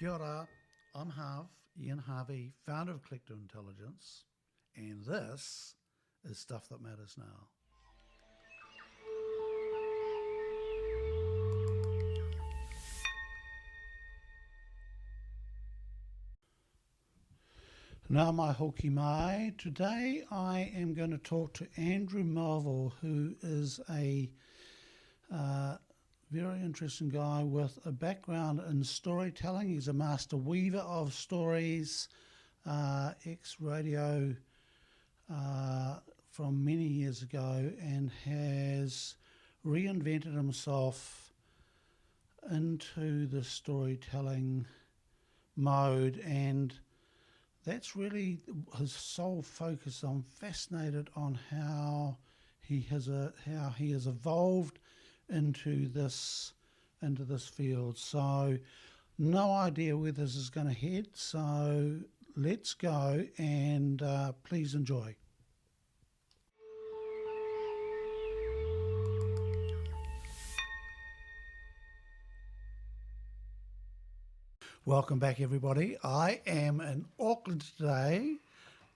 Kia ora, I'm Harv, Ian Harvey, founder of Collective Intelligence, and this is Stuff That Matters Now. Nā mai hoki mai. Today I am going to talk to Andrew Melville, who is a very interesting guy with a background in storytelling. He's a master weaver of stories, ex-radio from many years ago, and has reinvented himself into the storytelling mode, and that's really his sole focus. I'm fascinated on how he has evolved into this field. So no idea where this is going to head. So let's go and please enjoy. Welcome back, everybody. I am in Auckland today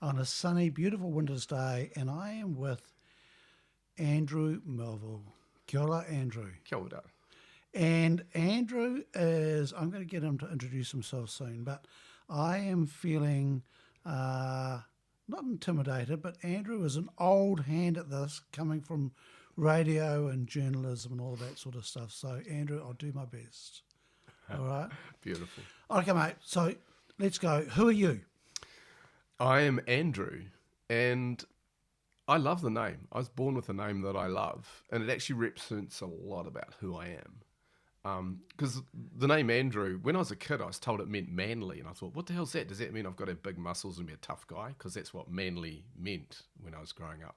on a sunny, beautiful winter's day, and I am with Andrew Melville. Kia ora, Andrew. Kia ora. And Andrew is, I'm going to get him to introduce himself soon, but I am feeling not intimidated, but Andrew is an old hand at this, coming from radio and journalism and all that sort of stuff. So, Andrew, I'll do my best. All right? Beautiful. Okay, mate. So let's go. Who are you? I am Andrew, and I love the name. I was born with a name that I love, and it actually represents a lot about who I am. Because the name Andrew, when I was a kid, I was told it meant manly, and I thought, what the hell's that? Does that mean I've got to have big muscles and be a tough guy? Because that's what manly meant when I was growing up.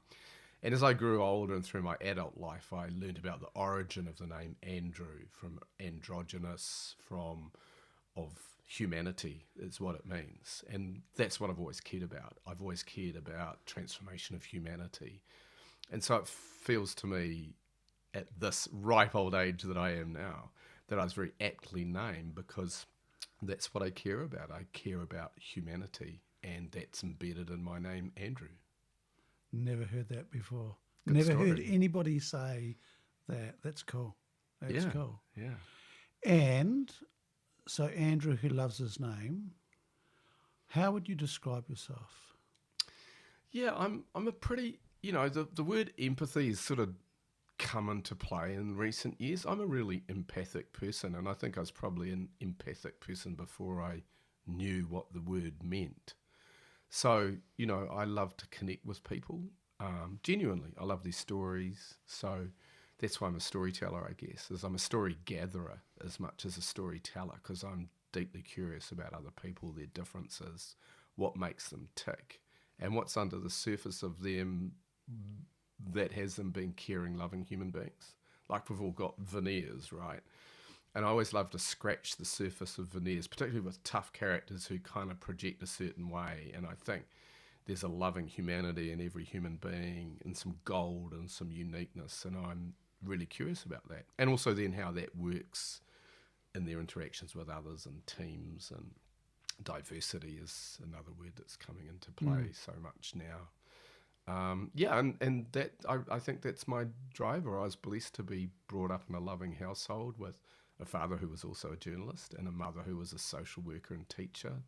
And as I grew older and through my adult life, I learned about the origin of the name Andrew, from androgynous, of humanity is what it means. And that's what I've always cared about. I've always cared about transformation of humanity. And so it feels to me, at this ripe old age that I am now, that I was very aptly named, because that's what I care about. I care about humanity, and that's embedded in my name, Andrew. Never heard that before. Good Never story. heard anybody say that. That's cool. That's cool. Yeah. And so Andrew, who loves his name, how would you describe yourself? Yeah, I'm a pretty, the word empathy has sort of come into play in recent years. I'm a really empathic person, and I think I was probably an empathic person before I knew what the word meant. So, I love to connect with people, genuinely. I love their stories. So that's why I'm a storyteller, I guess, is I'm a story gatherer as much as a storyteller, because I'm deeply curious about other people, their differences, what makes them tick, and what's under the surface of them that has them being caring, loving human beings. Like, we've all got veneers, right? And I always love to scratch the surface of veneers, particularly with tough characters who kind of project a certain way. And I think there's a loving humanity in every human being, and some gold and some uniqueness. And I'm really curious about that. And also then how that works in their interactions with others and teams. And diversity is another word that's coming into play so much now. And that I think that's my driver. I was blessed to be brought up in a loving household with a father who was also a journalist and a mother who was a social worker and teacher.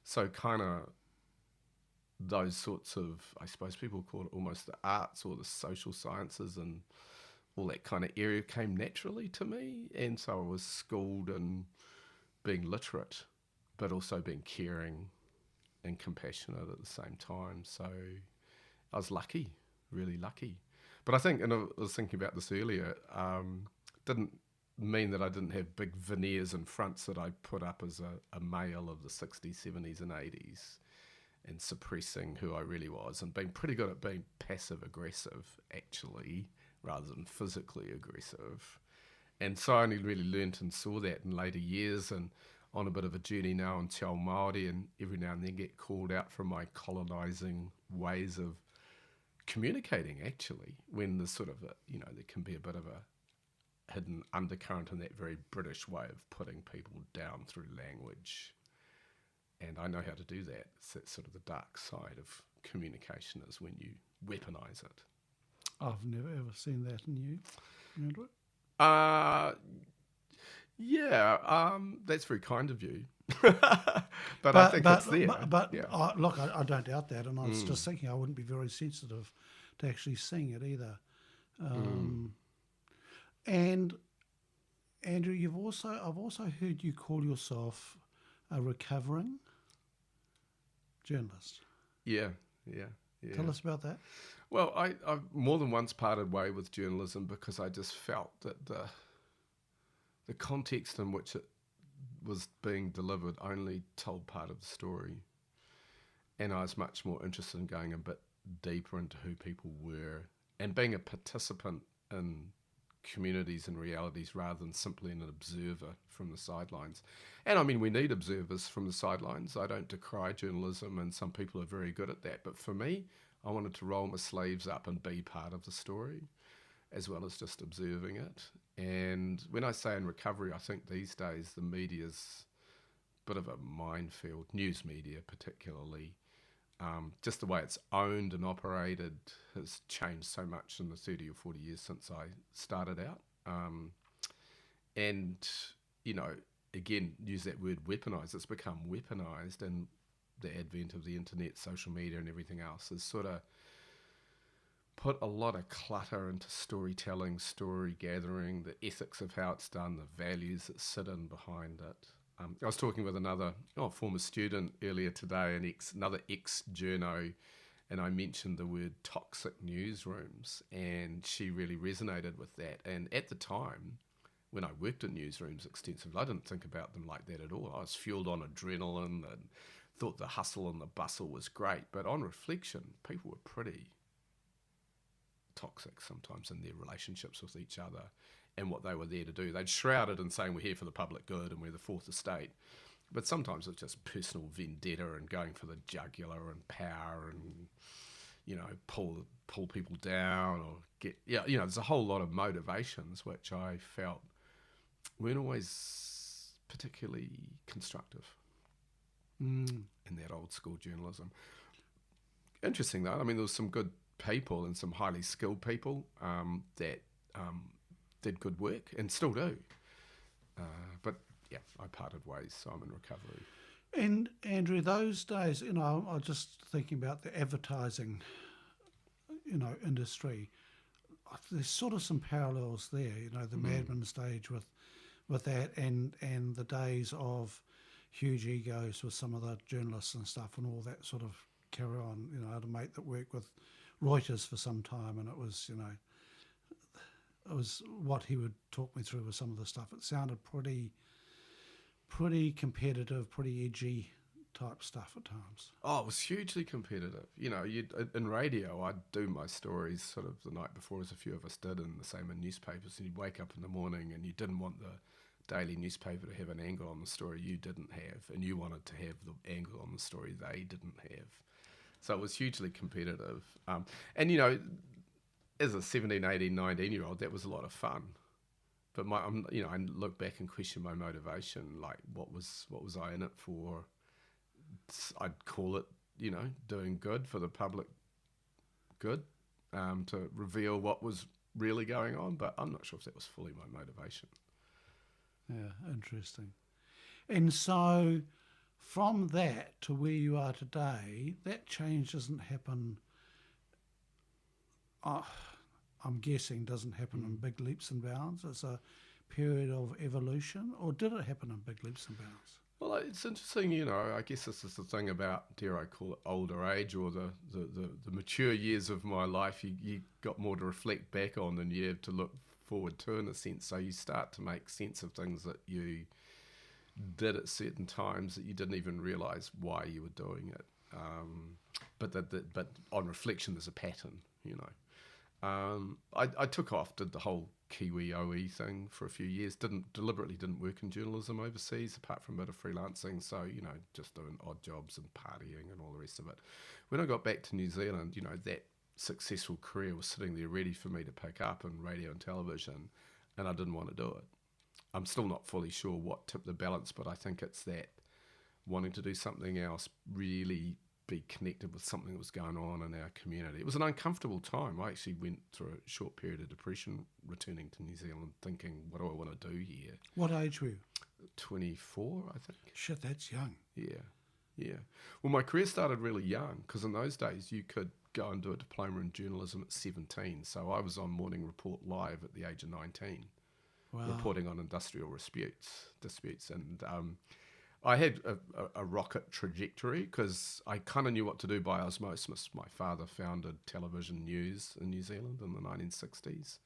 So kind of those sorts of, I suppose people call it almost the arts or the social sciences and all that kind of area came naturally to me. And so I was schooled in being literate, but also being caring and compassionate at the same time. So I was lucky, really lucky. But I think, and I was thinking about this earlier, didn't mean that I didn't have big veneers and fronts that I put up as a male of the 60s, 70s and 80s, and suppressing who I really was and being pretty good at being passive aggressive, actually, rather than physically aggressive. And so I only really learnt and saw that in later years, and on a bit of a journey now in Te Ao Māori, and every now and then get called out from my colonising ways of communicating, actually, when there's sort of there can be a bit of a hidden undercurrent and that very British way of putting people down through language. And I know how to do that. It's that sort of the dark side of communication is when you weaponize it. I've never ever seen that in you, Andrew. Uh, yeah, that's very kind of you. But I think it's there. Yeah. Look, I don't doubt that, and I was just thinking I wouldn't be very sensitive to actually seeing it either. And Andrew, I've also heard you call yourself a recovering journalist. Yeah. Tell us about that. Well, I've more than once parted way with journalism because I just felt that the context in which it was being delivered only told part of the story. And I was much more interested in going a bit deeper into who people were and being a participant in communities and realities rather than simply an observer from the sidelines. And I mean, we need observers from the sidelines. I don't decry journalism, and some people are very good at that. But for me, I wanted to roll my sleeves up and be part of the story as well as just observing it. And when I say in recovery, I think these days the media's a bit of a minefield, news media particularly. Just the way it's owned and operated has changed so much in the 30 or 40 years since I started out. And, again, use that word weaponized. It's become weaponized, and the advent of the internet, social media and everything else has sort of put a lot of clutter into storytelling, story gathering, the ethics of how it's done, the values that sit in behind it. I was talking with another former student earlier today, another ex-journo, and I mentioned the word toxic newsrooms, and she really resonated with that. And at the time, when I worked in newsrooms extensively, I didn't think about them like that at all. I was fueled on adrenaline and thought the hustle and the bustle was great. But on reflection, people were pretty toxic sometimes in their relationships with each other and what they were there to do. They'd shroud it in saying we're here for the public good and we're the fourth estate. But sometimes it's just personal vendetta and going for the jugular and power and, pull people down or there's a whole lot of motivations which I felt weren't always particularly constructive in that old school journalism. Interesting though, I mean, there was some good people and some highly skilled people that did good work and still do. But yeah, I parted ways, so I'm in recovery. And Andrew, those days, I was just thinking about the advertising, industry. There's sort of some parallels there, the Madman stage with that and the days of huge egos with some of the journalists and stuff and all that sort of carry on. I had a mate that worked with Reuters for some time, and it was, it was what he would talk me through with some of the stuff. It sounded pretty competitive, pretty edgy type stuff at times. Oh, it was hugely competitive. In radio, I'd do my stories sort of the night before, as a few of us did, and the same in newspapers. And you'd wake up in the morning and you didn't want the daily newspaper to have an angle on the story you didn't have, and you wanted to have the angle on the story they didn't have. So it was hugely competitive. And, as a 17, 18, 19-year-old, that was a lot of fun. But I look back and question my motivation, like what was I in it for? I'd call it, doing good for the public good, to reveal what was really going on. But I'm not sure if that was fully my motivation. Yeah, interesting. And so from that to where you are today, that change doesn't happen, I'm guessing doesn't happen in big leaps and bounds. It's a period of evolution, or did it happen in big leaps and bounds? Well, it's interesting, I guess this is the thing about, dare I call it, older age, or the mature years of my life. You got more to reflect back on than you have to look forward to, in a sense. So you start to make sense of things that you did at certain times that you didn't even realise why you were doing it. But on reflection, there's a pattern, I took off, did the whole Kiwi OE thing for a few years, deliberately didn't work in journalism overseas, apart from a bit of freelancing, so, just doing odd jobs and partying and all the rest of it. When I got back to New Zealand, that successful career was sitting there ready for me to pick up in radio and television. and I didn't want to do it. I'm still not fully sure what tipped the balance, but I think it's that wanting to do something else, really be connected with something that was going on in our community. It was an uncomfortable time. I actually went through a short period of depression returning to New Zealand thinking, what do I want to do here? What age were you? 24, I think. Shit, that's young. Yeah. Well, my career started really young because in those days you could go and do a diploma in journalism at 17. So I was on Morning Report live at the age of 19, Wow. reporting on industrial disputes. And I had a rocket trajectory because I kind of knew what to do by osmosis. My father founded television news in New Zealand in the 1960s.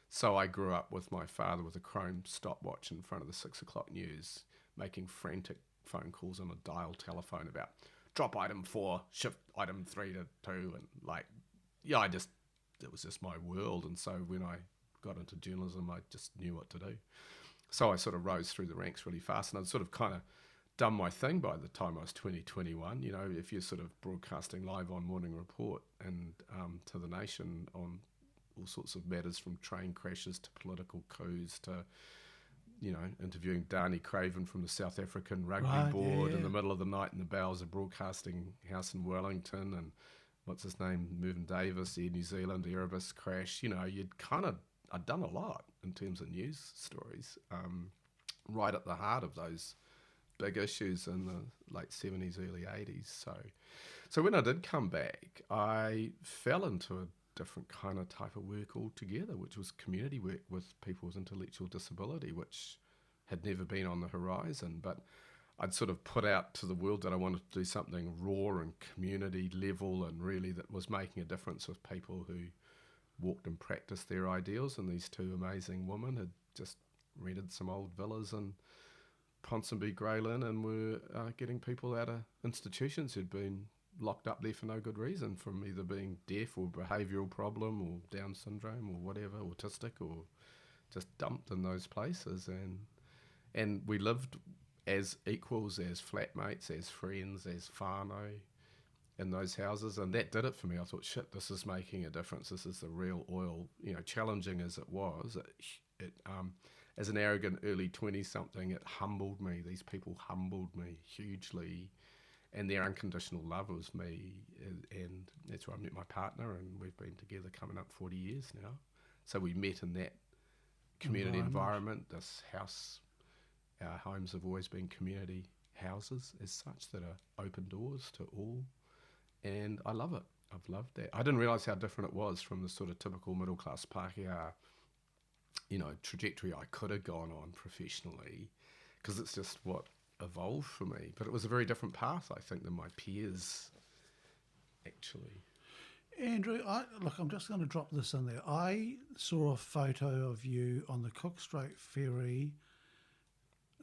So I grew up with my father with a chrome stopwatch in front of the 6 o'clock news, making frantic phone calls on a dial telephone about drop item 4, shift item 3 to 2. And it was just my world. And so when I got into journalism, I just knew what to do. So I sort of rose through the ranks really fast, and I'd sort of kind of done my thing by the time I was 21. You know, if you're sort of broadcasting live on Morning Report and to the nation on all sorts of matters from train crashes to political coups to, you know, interviewing Dani Craven from the South African Rugby Board in the middle of the night in the bowels of Broadcasting House in Wellington, and what's his name, Mervyn Davis, Air New Zealand, Erebus crash. You know, I'd done a lot in terms of news stories, right at the heart of those big issues in the late 70s, early 80s. So when I did come back, I fell into a different kind of type of work altogether, which was community work with people with intellectual disability, which had never been on the horizon. But I'd sort of put out to the world that I wanted to do something raw and community level and really that was making a difference with people who walked and practiced their ideals. And these two amazing women had just rented some old villas in Ponsonby, Grey Lynn, and were getting people out of institutions who'd been locked up there for no good reason, from either being deaf or behavioural problem or Down syndrome or whatever, autistic, or just dumped in those places. And we lived as equals, as flatmates, as friends, as whānau in those houses, and that did it for me. I thought, shit, this is making a difference. This is the real oil. You know, challenging as it was, it as an arrogant early 20-something, it humbled me. These people humbled me hugely, and their unconditional love was me, and that's where I met my partner, and we've been together coming up 40 years now. So we met in that community environment. This house, our homes have always been community houses as such that are open doors to all, and I love it. I've loved that. I didn't realise how different it was from the sort of typical middle-class Pākehā, you know, trajectory I could have gone on professionally, because it's just what evolved for me. But it was a very different path, I think, than my peers, actually. Andrew, I'm just going to drop this in there. I saw a photo of you on the Cook Strait Ferry.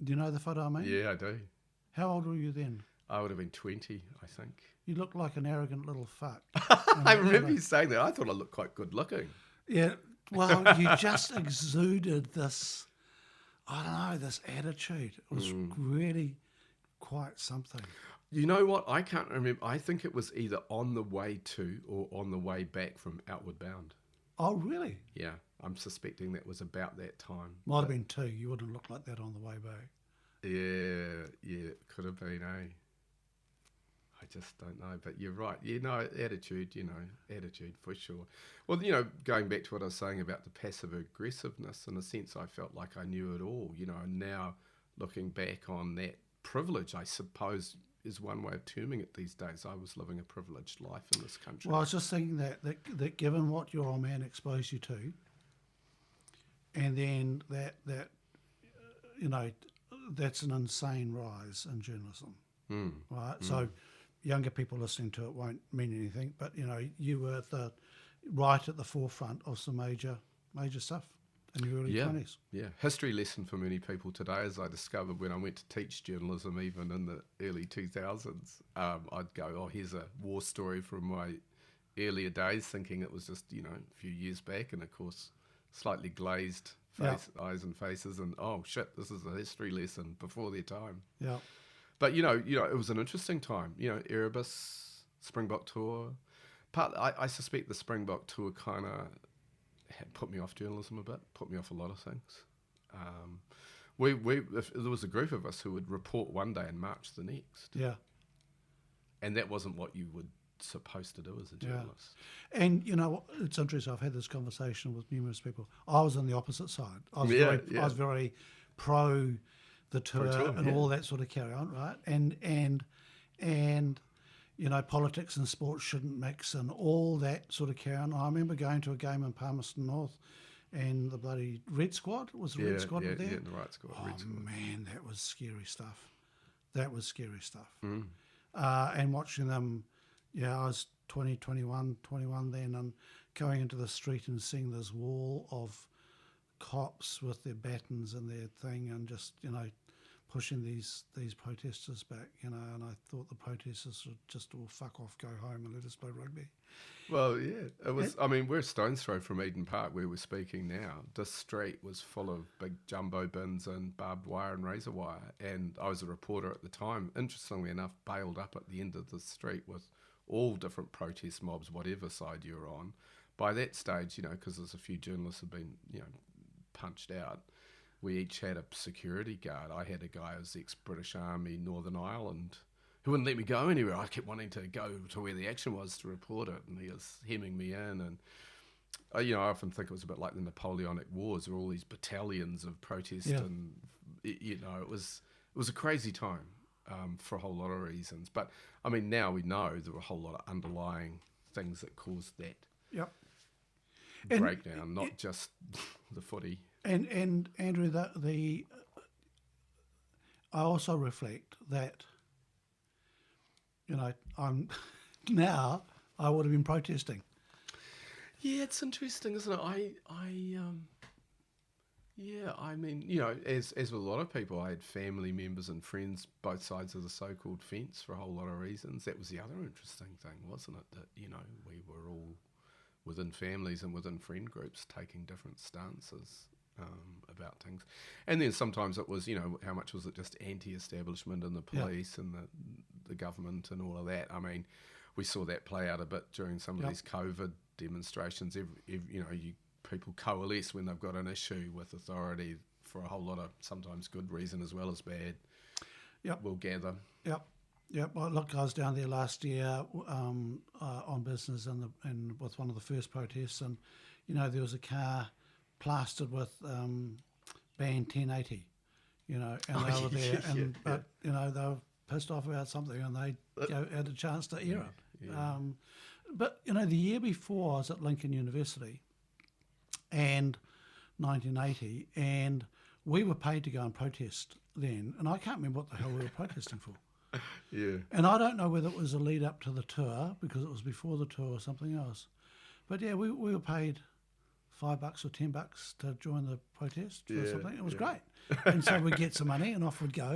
Do you know the photo I mean? Yeah, I do. How old were you then? I would have been 20, I think. You looked like an arrogant little fuck. I remember you saying that. I thought I looked quite good looking. Yeah, well, you just exuded this, I don't know, this attitude. It was really quite something. You know what? I can't remember. I think it was either on the way to or on the way back from Outward Bound. Oh, really? Yeah, I'm suspecting that was about that time. Might have been 2. You wouldn't look like that on the way back. Yeah, it could have been, eh? I just don't know, but you're right. Attitude for sure. Well, going back to what I was saying about the passive aggressiveness, in a sense, I felt like I knew it all, and now looking back on that privilege, I suppose, is one way of terming it these days. I was living a privileged life in this country. Well, I was just thinking that given what your old man exposed you to, and then that that's an insane rise in journalism, right? So younger people listening to it won't mean anything, but you were right at the forefront of some major stuff in your early 20s. Yeah, history lesson for many people today, as I discovered when I went to teach journalism, even in the early 2000s. I'd go, oh, here's a war story from my earlier days, thinking it was just a few years back, and of course slightly glazed eyes and faces, and oh shit, this is a history lesson before their time. Yeah. But it was an interesting time. Erebus, Springbok tour. I suspect the Springbok tour kind of put me off journalism a bit, put me off a lot of things. If there was a group of us who would report one day and march the next, Yeah. and that wasn't what you were supposed to do as a journalist. And, it's interesting. I've had this conversation with numerous people. I was on the opposite side. I was I was very pro the tour and all that sort of carry on, right? And politics and sports shouldn't mix and all that sort of carry on. I remember going to a game in Palmerston North and the bloody Red Squad, was the Red Squad there? Yeah, the right squad. Oh, Red Squad. man, that was scary stuff. And watching them, I was 21 then, and going into the street and seeing this wall of cops with their batons and their thing and just, pushing these protesters back, and I thought the protesters would just all fuck off, go home and let us play rugby. Well, yeah, it was. I mean, we're a stone's throw from Eden Park, where we're speaking now. This street was full of big jumbo bins and barbed wire and razor wire. And I was a reporter at the time, interestingly enough, bailed up at the end of the street with all different protest mobs, whatever side you're on. By that stage, because there's a few journalists have been, punched out, we each had a security guard. I had a guy who was ex-British Army, Northern Ireland, who wouldn't let me go anywhere. I kept wanting to go to where the action was to report it, and he was hemming me in. And I often think it was a bit like the Napoleonic Wars, where all these battalions of protest, and it was a crazy time for a whole lot of reasons. But I mean, now we know there were a whole lot of underlying things that caused that breakdown, not just the footy. And Andrew, I also reflect that, I'm now I would have been protesting. Yeah, it's interesting, isn't it? I mean, as with a lot of people, I had family members and friends both sides of the so-called fence for a whole lot of reasons. That was the other interesting thing, wasn't it? That, we were all within families and within friend groups taking different stances about things. And then sometimes it was, how much was it just anti-establishment and the police and the government and all of that. I mean, we saw that play out a bit during some of these COVID demonstrations. People coalesce when they've got an issue with authority for a whole lot of sometimes good reason as well as bad. We'll gather. Well, look, I was down there last year on business and with one of the first protests, and there was a car plastered with band 1080, and they were there, but they were pissed off about something, and they had a chance to air it. But the year before I was at Lincoln University, and 1980, and we were paid to go and protest then, and I can't remember what the hell we were protesting for. And I don't know whether it was a lead up to the tour, because it was before the tour or something else. But we were paid $5 or $10 to join the protest or something. It was great. And so we'd get some money and off we'd go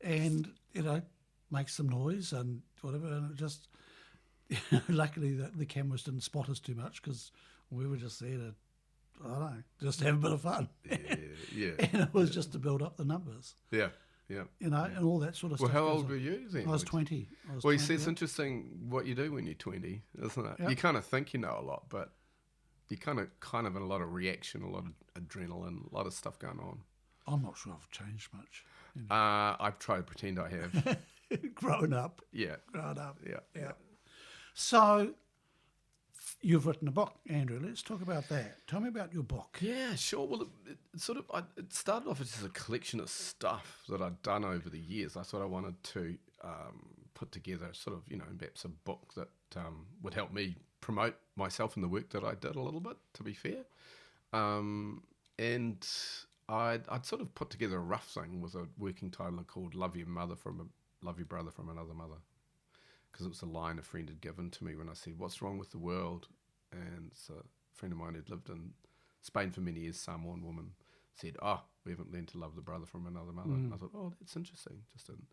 and make some noise and whatever. And it just, luckily the cameras didn't spot us too much, because we were just there to, I don't know, just have a bit of fun. And it was just to build up the numbers. And all that sort of stuff. Well, how old were you then? I was 20. Well, you see, it's interesting what you do when you're 20, isn't it? You kind of think you know a lot, but you're kind of in a lot of reaction, a lot of adrenaline, a lot of stuff going on. I'm not sure I've changed much. I've tried to pretend I have. Grown up. Grown up. So, you've written a book, Andrew. Let's talk about that. Tell me about your book. Yeah, sure. Well, it started off as just a collection of stuff that I'd done over the years. I thought I wanted to put together perhaps a book that would help me promote myself and the work that I did a little bit, to be fair. And I'd sort of put together a rough thing with a working title called Love Your Brother from Another Mother. Because it was a line a friend had given to me when I said, "What's wrong with the world?" And so a friend of mine who'd lived in Spain for many years, Samoan woman, said, "We haven't learned to love the brother from another mother." And I thought, that's interesting. Just didn't.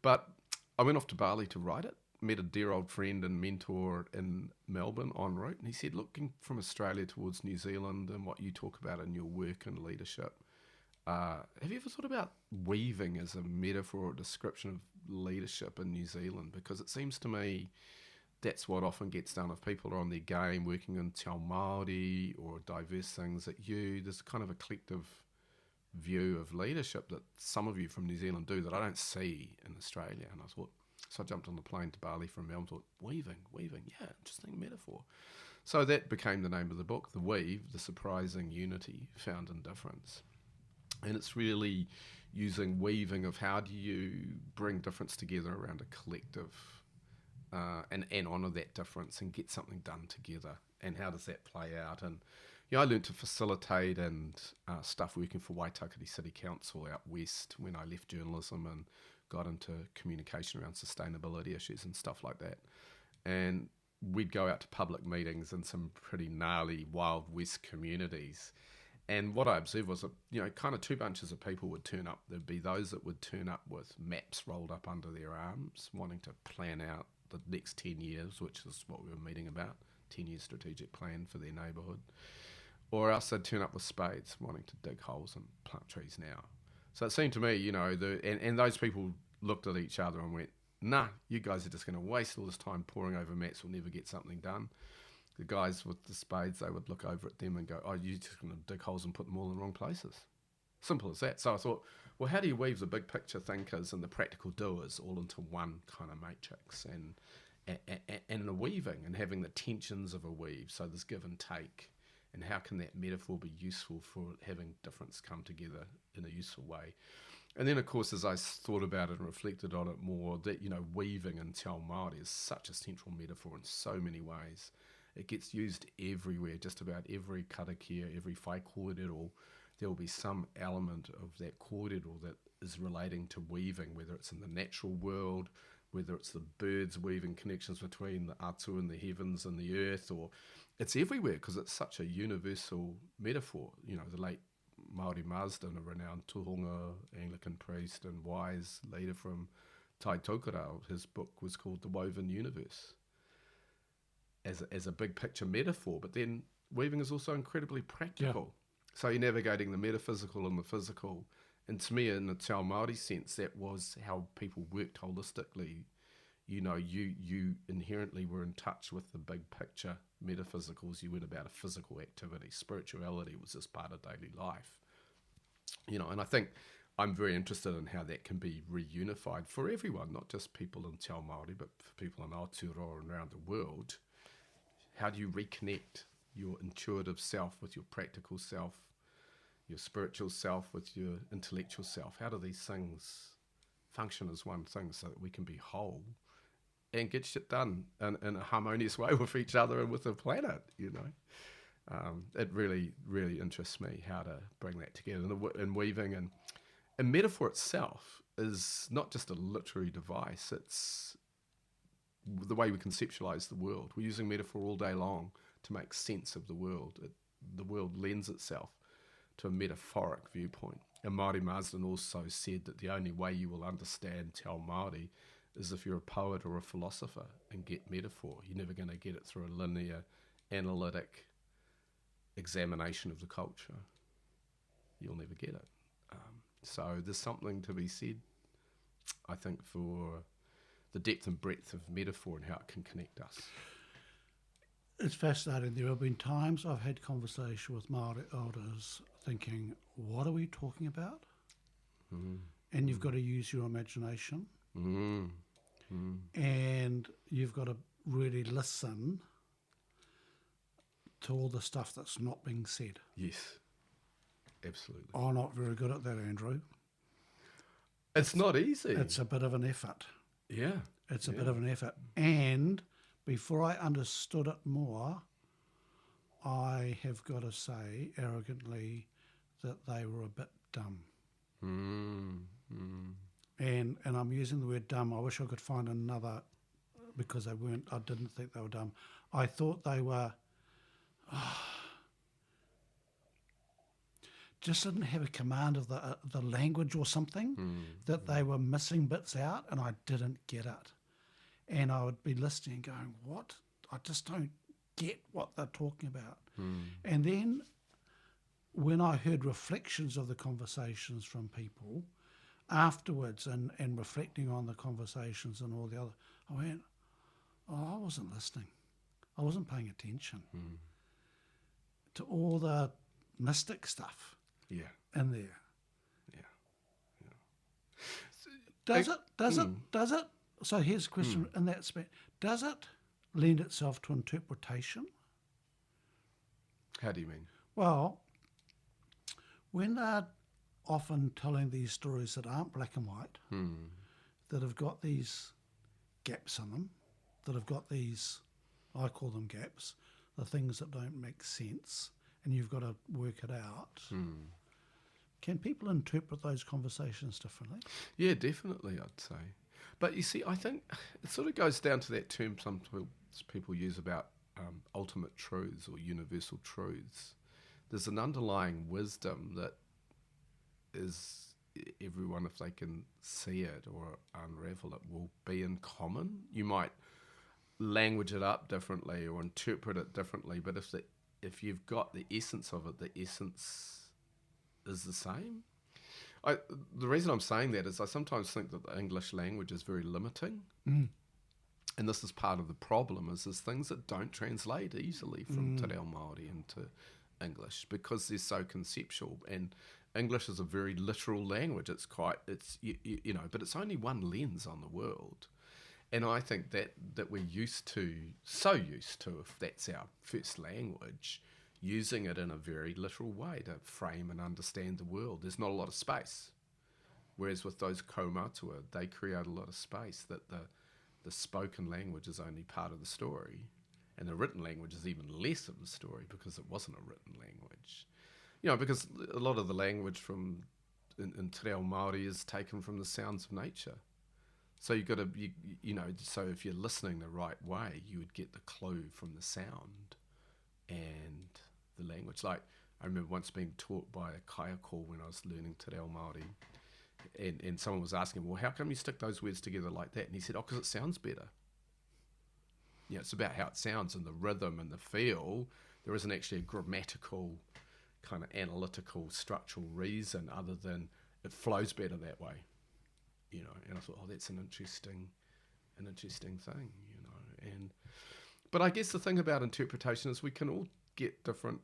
But I went off to Bali to write it, met a dear old friend and mentor in Melbourne en route, and he said, looking from Australia towards New Zealand and what you talk about in your work and leadership, have you ever thought about weaving as a metaphor or description of leadership in New Zealand? Because it seems to me that's what often gets done. If people are on their game, working in Te Ao Māori or diverse things, that there's kind of a collective view of leadership that some of you from New Zealand do that I don't see in Australia. And so I jumped on the plane to Bali from Melbourne, thought, weaving, yeah, interesting metaphor. So that became the name of the book, The Weave, The Surprising Unity Found in Difference. And it's really using weaving of how do you bring difference together around a collective and honour that difference and get something done together. And how does that play out? And I learned to facilitate and stuff working for Waitakere City Council out west when I left journalism and got into communication around sustainability issues and stuff like that. And we'd go out to public meetings in some pretty gnarly Wild West communities. And what I observed was that, kind of two bunches of people would turn up. There'd be those that would turn up with maps rolled up under their arms, wanting to plan out the next 10 years, which is what we were meeting about, 10-year strategic plan for their neighbourhood. Or else they'd turn up with spades, wanting to dig holes and plant trees now. So it seemed to me, and those people looked at each other and went, nah, you guys are just going to waste all this time poring over maps, we'll never get something done. The guys with the spades, they would look over at them and go, oh, you're just going to dig holes and put them all in the wrong places. Simple as that. So I thought, well, how do you weave the big picture thinkers and the practical doers all into one kind of matrix and the weaving and having the tensions of a weave, so there's give and take, and how can that metaphor be useful for having difference come together in a useful way. And then, of course, as I thought about it and reflected on it more, that, weaving in Te Ao Māori is such a central metaphor in so many ways. It gets used everywhere, just about every karakia, every whai kōrero. There will be some element of that kōrero that is relating to weaving, whether it's in the natural world, whether it's the birds weaving connections between the atu and the heavens and the earth, or it's everywhere because it's such a universal metaphor. The late Māori Marsden, a renowned tuhunga, Anglican priest and wise leader from Tai Tokerau, his book was called The Woven Universe, as a big picture metaphor. But then weaving is also incredibly practical. Yeah. So you're navigating the metaphysical and the physical. And to me, in the Te Ao Māori sense, that was how people worked holistically. You inherently were in touch with the big picture metaphysicals. You went about a physical activity. Spirituality was just part of daily life. And I think I'm very interested in how that can be reunified for everyone, not just people in Te Ao Māori, but for people in Aotearoa and around the world. How do you reconnect your intuitive self with your practical self, your spiritual self with your intellectual self? How do these things function as one thing so that we can be whole and get shit done in a harmonious way with each other and with the planet, It really, really interests me how to bring that together. And weaving and metaphor itself is not just a literary device, it's the way we conceptualize the world. We're using metaphor all day long to make sense of the world. The world lends itself to a metaphoric viewpoint. And Māori Marsden also said that the only way you will understand Te Ao Māori is if you're a poet or a philosopher and get metaphor. You're never going to get it through a linear, analytic examination of the culture. You'll never get it. So there's something to be said, I think, for the depth and breadth of metaphor and how it can connect us. It's fascinating. There have been times I've had conversation with Māori elders thinking, what are we talking about? Mm. And you've got to use your imagination. Mm. Mm. And you've got to really listen to all the stuff that's not being said. Yes, absolutely. I'm not very good at that, Andrew. It's not easy. It's a bit of an effort. Yeah. It's a bit of an effort. And before I understood it more, I have got to say arrogantly that they were a bit dumb. And I'm using the word dumb. I wish I could find another, because they weren't. I didn't think they were dumb. I thought they were just didn't have a command of the language or something, that they were missing bits out, and I didn't get it. And I would be listening and going, what? I just don't get what they're talking about. And then when I heard reflections of the conversations from people afterwards and reflecting on the conversations and all the other, I went, I wasn't listening. I wasn't paying attention Mm. to all the mystic stuff Yeah, in there. yeah, yeah. Does I- it? Does it? mm, Does it? So here's a question in that aspect. Does it lend itself to interpretation? How do you mean? Well, when they're often telling these stories that aren't black and white, Mm. that have got these gaps in them, that have got these, I call them gaps, the things that don't make sense, and you've got to work it out. Mm. Can people interpret those conversations differently? Yeah, definitely, I'd say. But you see, I think it sort of goes down to that term some people use about ultimate truths or universal truths. There's an underlying wisdom that is everyone, if they can see it or unravel it, will be in common. You might language it up differently or interpret it differently, but if you've got the essence of it, the essence is the same. The reason I'm saying that is I sometimes think that the English language is very limiting, and this is part of the problem. Is there's things that don't translate easily from Te Reo Māori into English because they're so conceptual, and English is a very literal language. It's you know, but it's only one lens on the world, and I think that we're so used to, if that's our first language, using it in a very literal way to frame and understand the world. There's not a lot of space. Whereas with those kaumatua, they create a lot of space, that the spoken language is only part of the story. And the written language is even less of the story because it wasn't a written language. You know, because a lot of the language in Te Reo Māori is taken from the sounds of nature. So you've got to, you know, so if you're listening the right way, you would get the clue from the sound and the language. Like, I remember once being taught by a kaiako when I was learning Te Reo Māori, and someone was asking, well, how come you stick those words together like that? And he said, oh, because it sounds better. Yeah, it's about how it sounds and the rhythm and the feel. There isn't actually a grammatical, kind of analytical, structural reason other than it flows better that way. You know, and I thought, oh, that's an interesting thing, you know. But I guess the thing about interpretation is we can all get different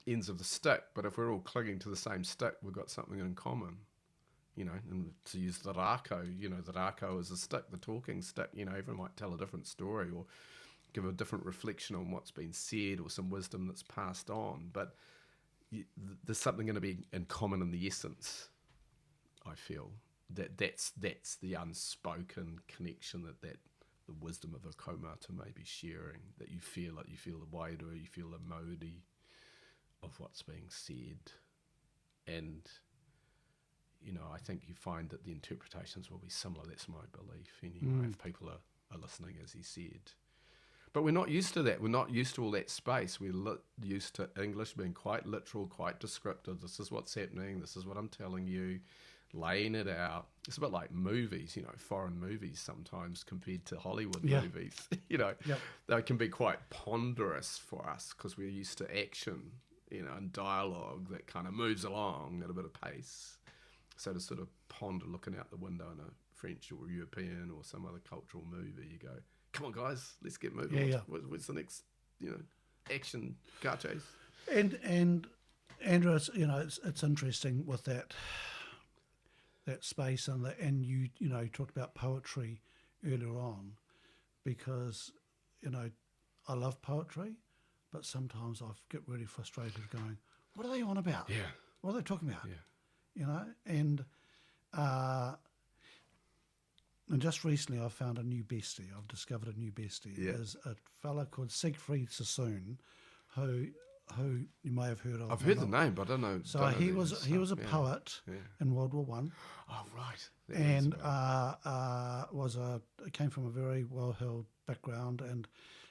ends of the stick, but if we're all clinging to the same stick, we've got something in common, you know. And to use the rākau, you know, the rākau is a stick, the talking stick, you know. Everyone might tell a different story or give a different reflection on what's been said or some wisdom that's passed on, but there's something going to be in common in the essence, I feel. That's the unspoken connection that the wisdom of a kaumata may be sharing, that you feel the wairua, you feel the mauri of what's being said. And, you know, I think you find that the interpretations will be similar. That's my belief anyway, if people are listening, as he said. But we're not used to that. We're not used to all that space. We're used to English being quite literal, quite descriptive. This is what's happening. This is what I'm telling you. Laying it out. It's a bit like movies, you know, foreign movies sometimes compared to Hollywood movies. You know, they can be quite ponderous for us because we're used to action, you know, and dialogue that kind of moves along at a bit of pace. So to sort of ponder looking out the window in a French or European or some other cultural movie, you go, come on, guys, let's get moving. What's the next, you know, action car chase? And Andrew, you know, it's interesting with that space and you know, you talked about poetry earlier on, because, you know, I love poetry, but sometimes I get really frustrated going, what are they on about? Yeah. What are they talking about? Yeah. You know, and just recently I found a new bestie. I've discovered a new bestie. Yeah. There's a fella called Siegfried Sassoon, who you may have heard of. I've heard the name, but I don't know. So he was a poet in World War One. Oh, right. And came from a very well held background, and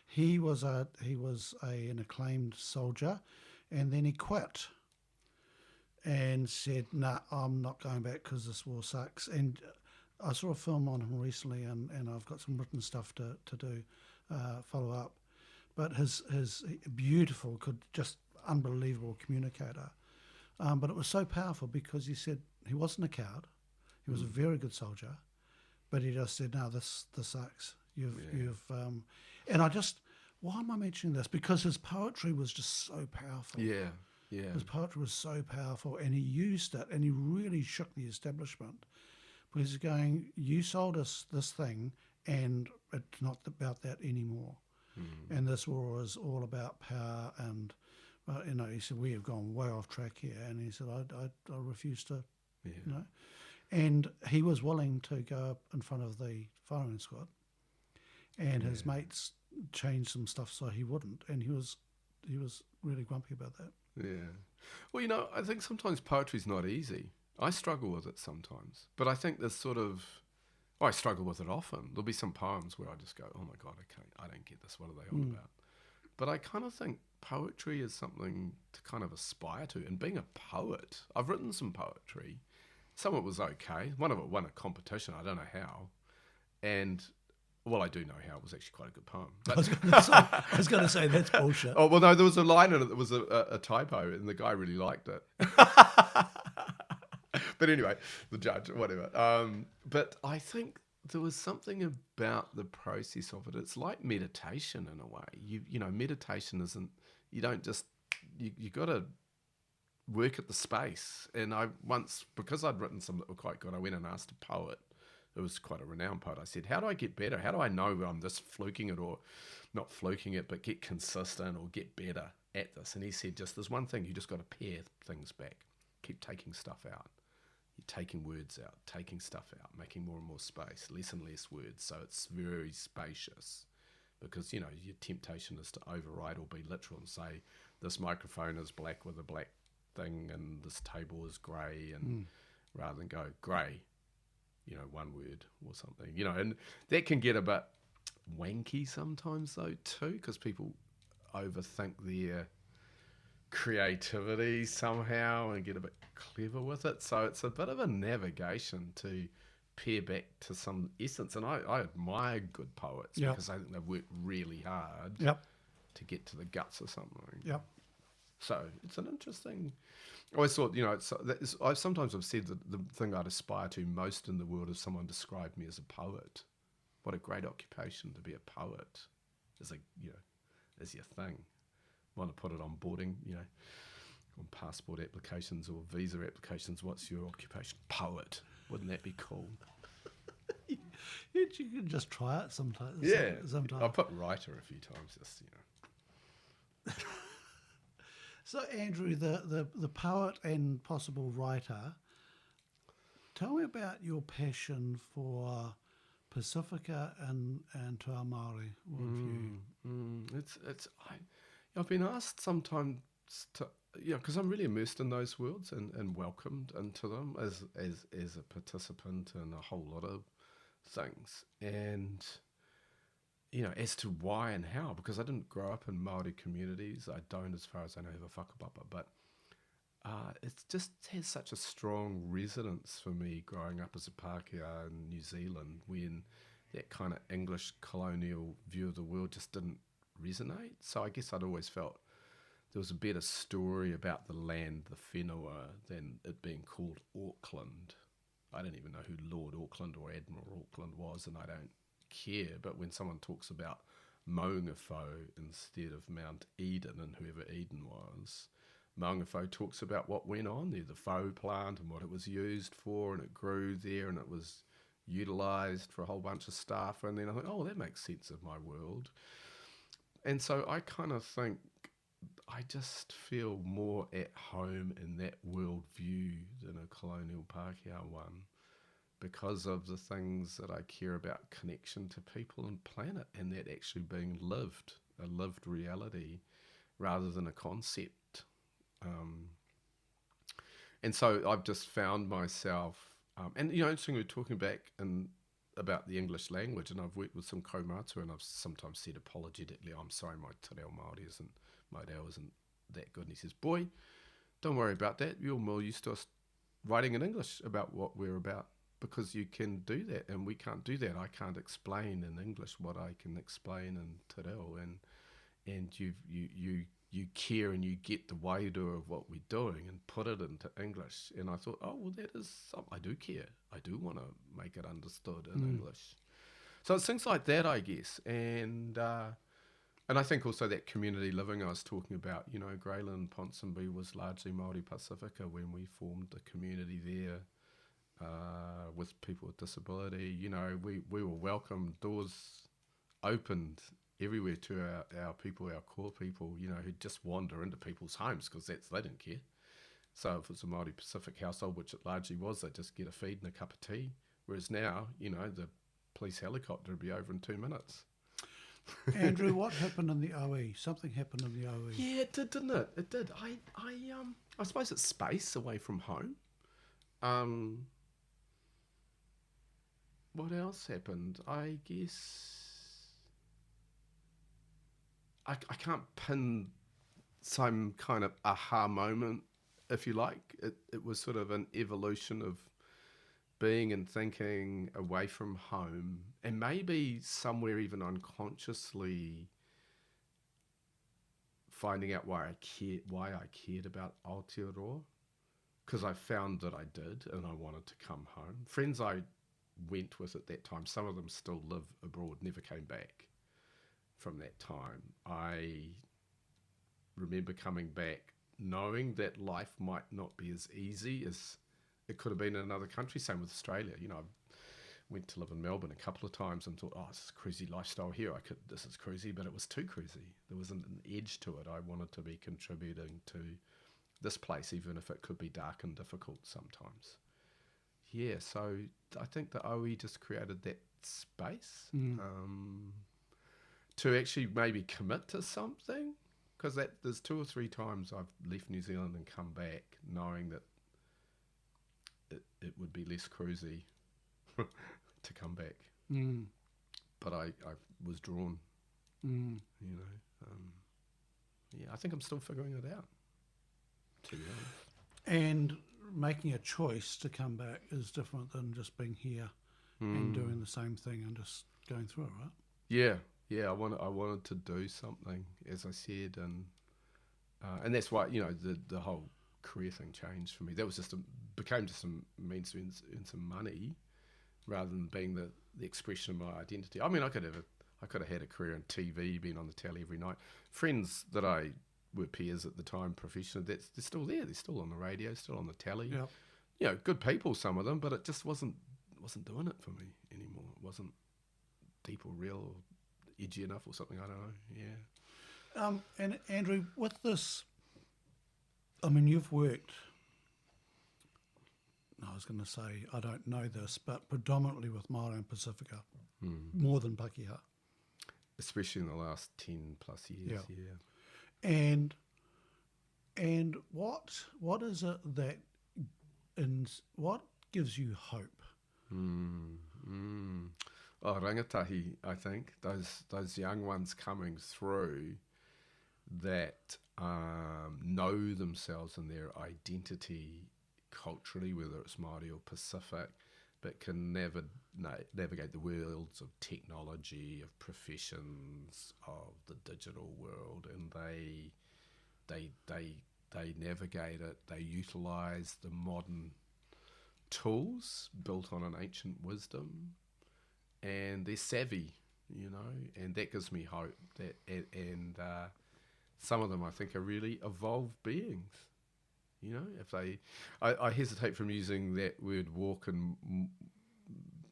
he was an acclaimed soldier, and then he quit and said, "Nah, I'm not going back because this war sucks." And I saw a film on him recently, and I've got some written stuff to do, follow up. But his beautiful, just unbelievable communicator. But it was so powerful because he said he wasn't a coward. He was a very good soldier, but he just said, "No, this sucks. You've and I just, why am I mentioning this? Because his poetry was just so powerful. Yeah, yeah, His poetry was so powerful, and he used it, and he really shook the establishment. Because he's going, you sold us this thing, and it's not about that anymore. And this war is all about power, and he said we have gone way off track here, and he said I refuse to, yeah. and he was willing to go up in front of the firing squad, and his mates changed some stuff so he wouldn't, and he was really grumpy about that. Yeah. Well, I think sometimes poetry's not easy. I struggle with it sometimes. But I think there's I struggle with it often. There'll be some poems where I just go, oh my God, I don't get this. What are they on about? But I kind of think poetry is something to kind of aspire to. And being a poet, I've written some poetry. Some of it was okay. One of it won a competition. I don't know how. And well, I do know how. It was actually quite a good poem. But I was going to say that's bullshit. oh, well, no, there was a line in it that was a typo, and the guy really liked it. But anyway, the judge, whatever. But I think there was something about the process of it. It's like meditation in a way. Meditation isn't, you don't just, you got to work at the space. And I once, because I'd written some that were quite good, I went and asked a poet. It was quite a renowned poet. I said, how do I get better? How do I know I'm just fluking it or not fluking it, but get consistent or get better at this? And he said, there's one thing, you just got to pare things back. Keep taking stuff out. You're taking words out, taking stuff out, making more and more space, less and less words. So it's very spacious because, your temptation is to override or be literal and say, this microphone is black with a black thing and this table is grey, and rather than go grey, one word or something, and that can get a bit wanky sometimes though too, because people overthink their creativity somehow and get a bit clever with it. So it's a bit of a navigation to pare back to some essence. And I admire good poets because I think they've worked really hard to get to the guts of something. Yep. So it's an interesting. I always thought, sometimes I've said that the thing I'd aspire to most in the world is someone described me as a poet. What a great occupation to be a poet is is your thing. Want to put it on boarding, on passport applications or visa applications. What's your occupation? Poet. Wouldn't that be cool? You can just try it sometimes. Yeah. Sometimes. I put writer a few times, just. So Andrew, the poet and possible writer, tell me about your passion for Pacifica and Te Ao Māori worldview. I've been asked sometimes to, because I'm really immersed in those worlds and welcomed into them as a participant in a whole lot of things. And, as to why and how, because I didn't grow up in Māori communities. I don't, as far as I know, have a whakapapa, but it just has such a strong resonance for me growing up as a Pākehā in New Zealand, when that kind of English colonial view of the world just didn't resonate. So I guess I'd always felt there was a better story about the land, the whenua, than it being called Auckland. I don't even know who Lord Auckland or Admiral Auckland was, and I don't care. But when someone talks about Maungawhau instead of Mount Eden and whoever Eden was, Maungawhau talks about what went on there, the faux plant and what it was used for, and it grew there and it was utilised for a whole bunch of stuff. And then I thought, oh, that makes sense of my world. And so I kind of think I just feel more at home in that worldview than a colonial Pākehā one, because of the things that I care about, connection to people and planet, and that actually being lived, a lived reality rather than a concept. And so I've just found myself, and interesting, we're talking back about the English language, and I've worked with some kaumātua, and I've sometimes said apologetically, I'm sorry, my te reo Māori isn't that good. And he says, boy, don't worry about that. You're more used to us writing in English about what we're about, because you can do that, and we can't do that. I can't explain in English what I can explain in te reo, and you care and you get the wairu of what we're doing and put it into English. And I thought, oh, well, that is something. I do care. I do want to make it understood in English. So it's things like that, I guess, and I think also that community living I was talking about. You know, Greyland Ponsonby was largely Māori Pacifica when we formed the community there. With people with disability, you know, we were welcome, doors opened everywhere to our people, our core people, you know, who'd just wander into people's homes because they didn't care. So if it's a Māori Pacific household, which it largely was, they just get a feed and a cup of tea. Whereas now, you know, the police helicopter would be over in 2 minutes. Andrew, what happened in the OE? Something happened in the OE. Yeah, it did, didn't it? It did. I suppose it's space away from home. What else happened? I guess I can't pin some kind of aha moment, if you like. It was sort of an evolution of being and thinking away from home, and maybe somewhere even unconsciously finding out why I cared about Aotearoa, because I found that I did, and I wanted to come home. Friends I went with at that time, some of them still live abroad, never came back from that time. I remember coming back knowing that life might not be as easy as it could have been in another country. Same with Australia. You know, I went to live in Melbourne a couple of times and thought, oh, this is a crazy lifestyle here. This is crazy, but it was too crazy. There wasn't an edge to it. I wanted to be contributing to this place, even if it could be dark and difficult sometimes. Yeah, so I think the OE just created that space to actually maybe commit to something. Because there's 2 or 3 times I've left New Zealand and come back knowing that it would be less cruisy to come back. But I was drawn, you know. Yeah, I think I'm still figuring it out, to be honest. And making a choice to come back is different than just being here and doing the same thing and just going through it, right? Yeah. I wanted to do something, as I said, and that's why, you know, the whole career thing changed for me. That was became just a means to earn some money, rather than being the expression of my identity. I mean, I could have had a career in TV, been on the telly every night. Friends that I were peers at the time, professional, they're still there. They're still on the radio, still on the telly. Yep. You know, good people, some of them, but it just wasn't doing it for me anymore. It wasn't deep or real or edgy enough or something. I don't know. Yeah. And Andrew, with this, I mean, you've worked, I was going to say, I don't know this, but predominantly with Māori and Pacifica, more than Pakeha. Especially in the last 10 plus years. Yeah. And what is it that, what gives you hope? Oh, rangatahi, I think. Those young ones coming through that know themselves and their identity culturally, whether it's Māori or Pacific, but can navigate the worlds of technology, of professions, of the digital world, and they navigate it. They utilise the modern tools built on an ancient wisdom, and they're savvy, you know, and that gives me hope. And some of them, I think, are really evolved beings. You know, if I hesitate from using that word walk and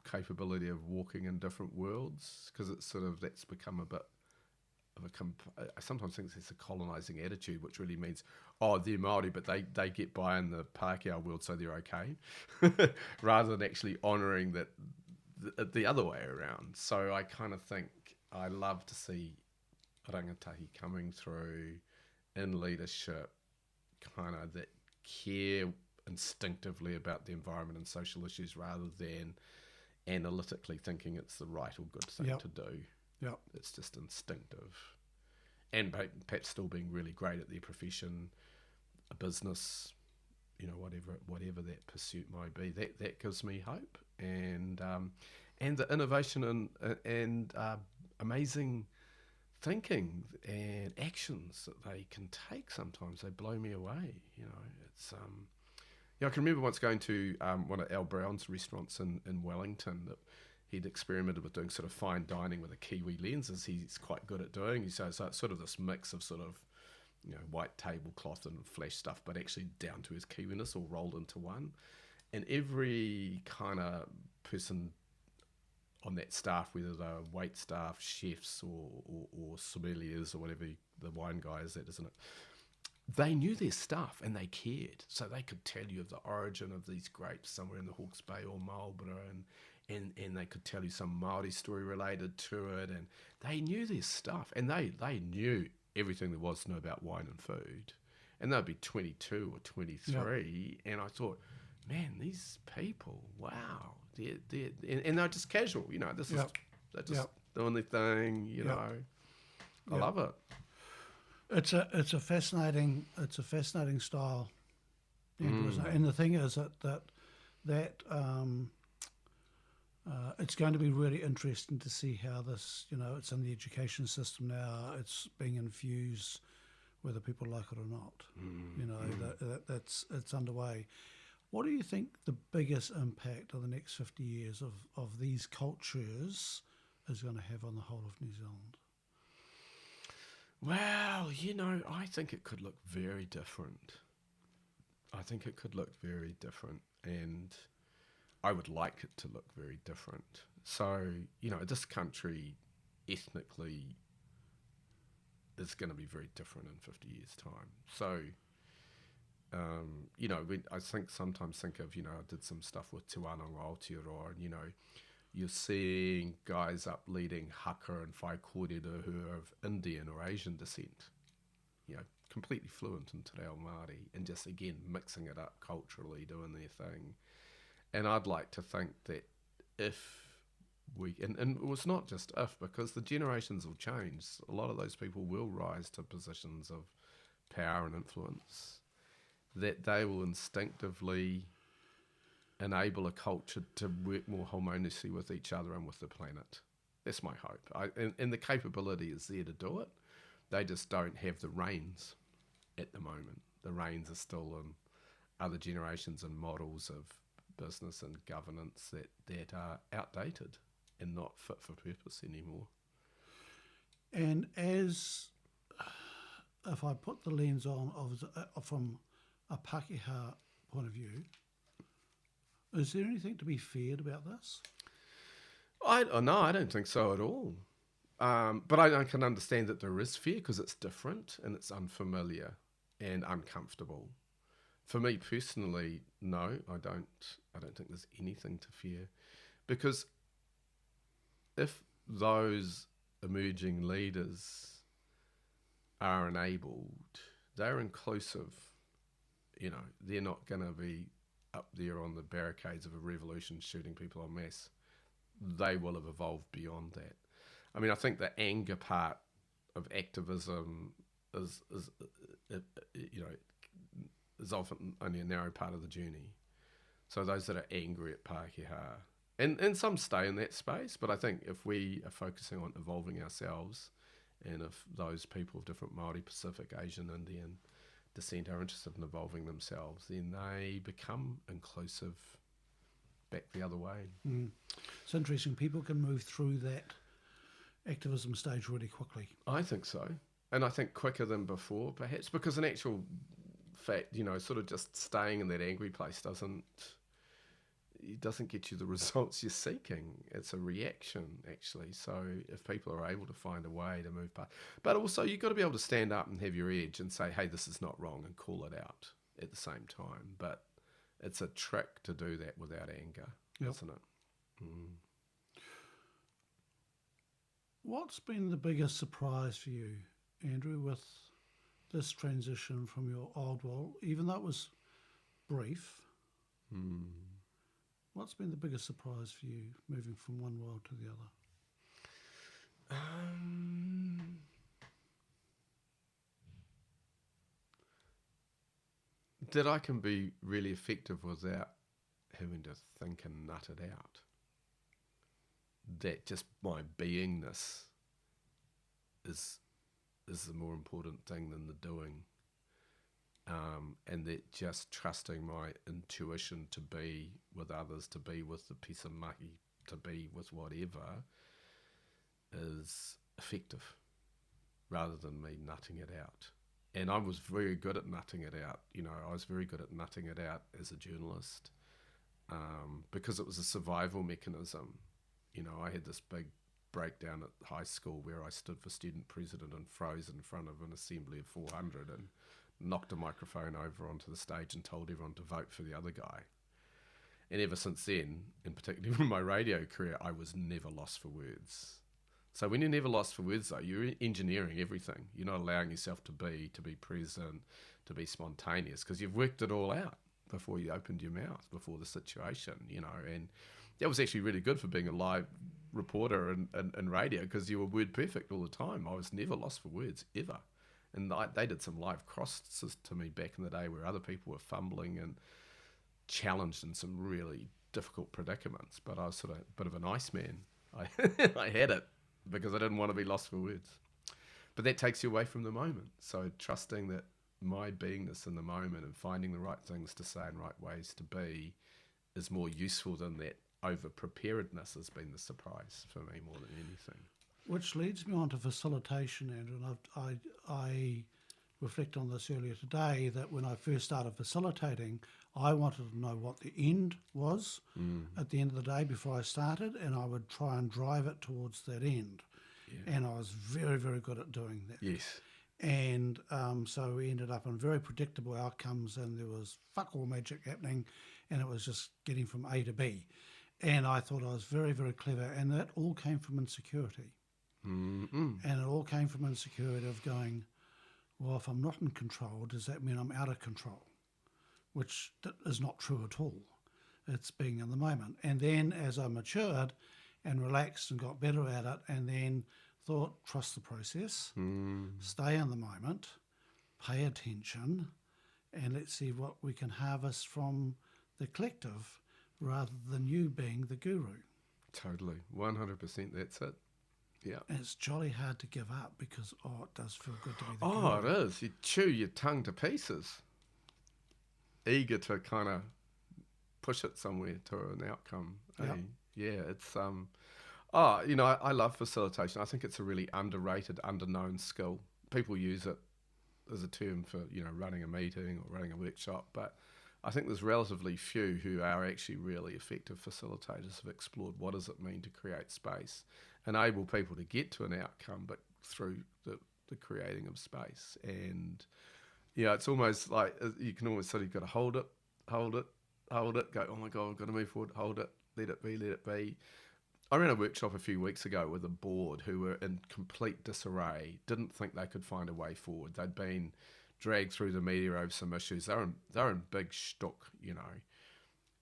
capability of walking in different worlds, because it's sort of, that's become a bit of I sometimes think it's a colonising attitude, which really means, oh, they're Māori, but they get by in the Pākehā world, so they're okay, rather than actually honouring that the other way around. So I kind of think I love to see rangatahi coming through in leadership, kind of that care instinctively about the environment and social issues, rather than analytically thinking it's the right or good thing to do. Yep. It's just instinctive. And perhaps still being really great at their profession, a business, you know, whatever that pursuit might be. That gives me hope. And the innovation and amazing thinking and actions that they can take, sometimes they blow me away. You know, it's I can remember once going to one of Al Brown's restaurants in Wellington. That he'd experimented with doing sort of fine dining with a Kiwi lens, as he's quite good at doing. So it's sort of this mix of sort of, white tablecloth and flash stuff, but actually down to his Kiwiness all rolled into one. And every kind of person on that staff, whether they're wait staff, chefs, or sommeliers, or whatever the wine guy is, that isn't it? They knew their stuff and they cared, so they could tell you of the origin of these grapes somewhere in the Hawke's Bay or Marlborough, and they could tell you some Māori story related to it, and they knew their stuff, and they knew everything there was to know about wine and food, and they'd be 22 or 23, and I thought, man, these people, wow, and they're just casual, this is, they're just doing their thing, I love it. It's a fascinating style, Andrew, isn't it? And the thing is that it's going to be really interesting to see how this, it's in the education system now. It's being infused, whether people like it or not. It's underway. What do you think the biggest impact of the next 50 years of these cultures is going to have on the whole of New Zealand? Well, I think it could look very different. And I would like it to look very different. So, this country ethnically is going to be very different in 50 years' time. So, I sometimes think of, I did some stuff with Te Awanga Aotearoa, and, you're seeing guys up leading haka and whai kōrero who are of Indian or Asian descent, completely fluent in Te Reo Māori, and just, again, mixing it up culturally, doing their thing. And I'd like to think that if we, and it was not just if, because the generations will change, a lot of those people will rise to positions of power and influence, that they will instinctively enable a culture to work more harmoniously with each other and with the planet. That's my hope. And the capability is there to do it. They just don't have the reins at the moment. The reins are still in other generations and models of business and governance that are outdated and not fit for purpose anymore. And if I put the lens on from a Pākehā point of view, is there anything to be feared about this? No, I don't think so at all. But I can understand that there is fear because it's different and it's unfamiliar and uncomfortable. For me personally, no, I don't think there's anything to fear, because if those emerging leaders are enabled, they're inclusive. They're not going to be up there on the barricades of a revolution shooting people en masse. They will have evolved beyond that. I mean, I think the anger part of activism is often only a narrow part of the journey. So those that are angry at Pākehā, and some stay in that space, but I think if we are focusing on evolving ourselves, and if those people of different Māori, Pacific, Asian, Indian descent are interested in evolving themselves, then they become inclusive back the other way. It's interesting. People can move through that activism stage really quickly. I think so. And I think quicker than before, perhaps, because in actual fact, sort of just staying in that angry place doesn't get you the results you're seeking. It's a reaction, actually. So if people are able to find a way to move past, but also you've got to be able to stand up and have your edge and say, hey, this is not wrong, and call it out at the same time. But it's a trick to do that without anger, isn't it? What's been the biggest surprise for you, Andrew, with this transition from your old world, even though it was brief? What's been the biggest surprise for you moving from one world to the other? That I can be really effective without having to think and nut it out. That just my beingness is the more important thing than the doing. And that just trusting my intuition to be with others, to be with the piece of mahi to be with whatever is effective, rather than me nutting it out. And I was very good at nutting it out. I was very good at nutting it out as a journalist, because it was a survival mechanism. I had this big breakdown at high school where I stood for student president and froze in front of an assembly of 400 and knocked a microphone over onto the stage and told everyone to vote for the other guy. And ever since then, and particularly in my radio career, I was never lost for words. So when you're never lost for words, though, you're engineering everything. You're not allowing yourself to be present, to be spontaneous, because you've worked it all out before you opened your mouth, before the situation, and that was actually really good for being a live reporter and radio, because you were word perfect all the time. I was never lost for words, ever. And they did some live crosses to me back in the day where other people were fumbling and challenged in some really difficult predicaments, but I was sort of a bit of an Iceman. I had it because I didn't want to be lost for words. But that takes you away from the moment. So trusting that my beingness in the moment and finding the right things to say and right ways to be is more useful than that over-preparedness has been the surprise for me more than anything. Which leads me on to facilitation, Andrew. And I reflect on this earlier today, that when I first started facilitating, I wanted to know what the end was at the end of the day before I started, and I would try and drive it towards that end. Yeah. And I was very, very good at doing that. Yes. And so we ended up in very predictable outcomes, and there was fuck all magic happening, and it was just getting from A to B. And I thought I was very, very clever, and that all came from insecurity. And it all came from insecurity of going, well, if I'm not in control, does that mean I'm out of control? Which is not true at all. It's being in the moment. And then as I matured and relaxed and got better at it, and then thought, trust the process, stay in the moment, pay attention, and let's see what we can harvest from the collective rather than you being the guru. Totally. 100%, that's it. Yeah. And it's jolly hard to give up because, it does feel good to be the guru. Oh, it is. You chew your tongue to pieces, eager to kind of push it somewhere to an outcome. Yep. Yeah, it's I love facilitation. I think it's a really underrated, underknown skill. People use it as a term for running a meeting or running a workshop, but I think there's relatively few who are actually really effective facilitators who've explored what does it mean to create space, enable people to get to an outcome, but through the creating of space. And it's almost like you can almost sort of got to hold it, go, oh my God, I've got to move forward, hold it, let it be. I ran a workshop a few weeks ago with a board who were in complete disarray, didn't think they could find a way forward. They'd been dragged through the media over some issues. They're in big shtuck,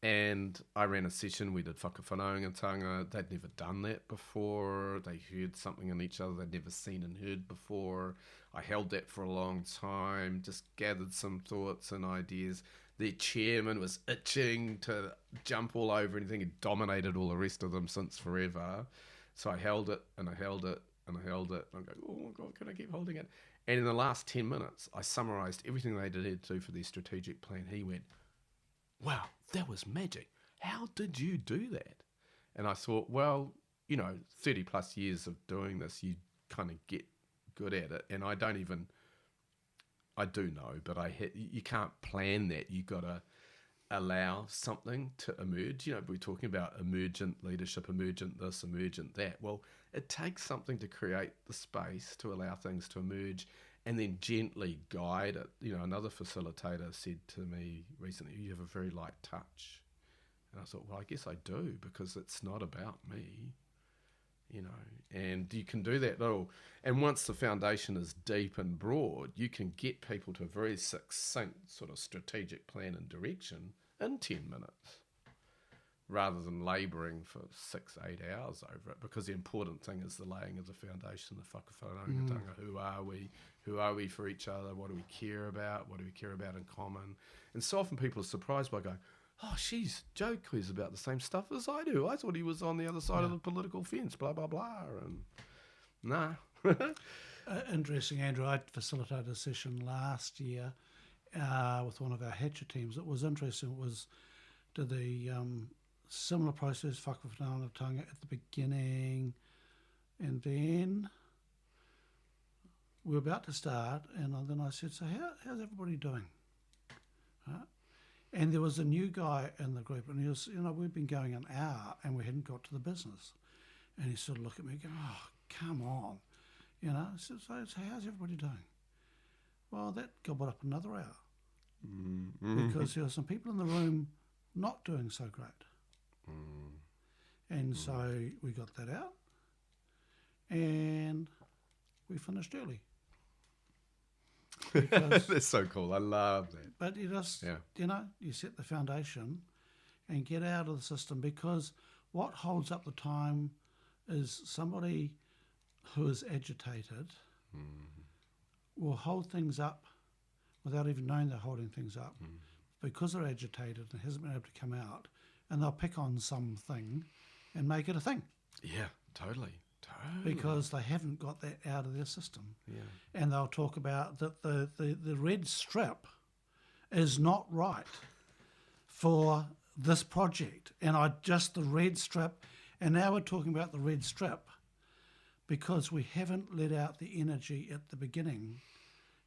And I ran a session, we did whakawhanaungatanga. They'd never done that before. They heard something in each other they'd never seen and heard before. I held that for a long time, just gathered some thoughts and ideas. Their chairman was itching to jump all over anything. He dominated all the rest of them since forever. So I held it and I held it and I held it. And I'm going, oh my God, can I keep holding it? And in the last 10 minutes, I summarised everything they did to do for their strategic plan. He went, wow, that was magic. How did you do that? And I thought, well, 30 plus years of doing this, you kind of get good at it. And I do know, but you can't plan that. You got to allow something to emerge. We're talking about emergent leadership, emergent this, emergent that. Well, it takes something to create the space to allow things to emerge and then gently guide it. Another facilitator said to me recently, you have a very light touch. And I thought, well, I guess I do, because it's not about me, and you can do that little. And once the foundation is deep and broad, you can get people to a very succinct sort of strategic plan and direction in 10 minutes, rather than labouring for 6-8 hours over it, because the important thing is the laying of the foundation, the whakawhanaungatanga. Who are we for each other? What do we care about? What do we care about in common? And so often people are surprised by going, oh, Joe cares about the same stuff as I do. I thought he was on the other side of the political fence, blah, blah, blah. And nah. Interesting, Andrew. I facilitated a session last year with one of our Hatchet teams. It was interesting. It was to the similar process, whakawhanaungatanga at the beginning, and then we were about to start, and then I said, so how's everybody doing? Right? And there was a new guy in the group, and he was, we'd been going an hour, and we hadn't got to the business. And he sort of looked at me going, oh, come on. I said, so how's everybody doing? Well, that gobbled up another hour. Mm-hmm. Because there were some people in the room not doing so great. And so we got that out, and we finished early. That's so cool. I love that. But you just, you set the foundation and get out of the system, because what holds up the time is somebody who is agitated will hold things up without even knowing they're holding things up because they're agitated and hasn't been able to come out, and they'll pick on something and make it a thing. Yeah, totally. Because they haven't got that out of their system. Yeah. And they'll talk about that the red strip is not right for this project. And the red strip, and now we're talking about the red strip because we haven't let out the energy at the beginning.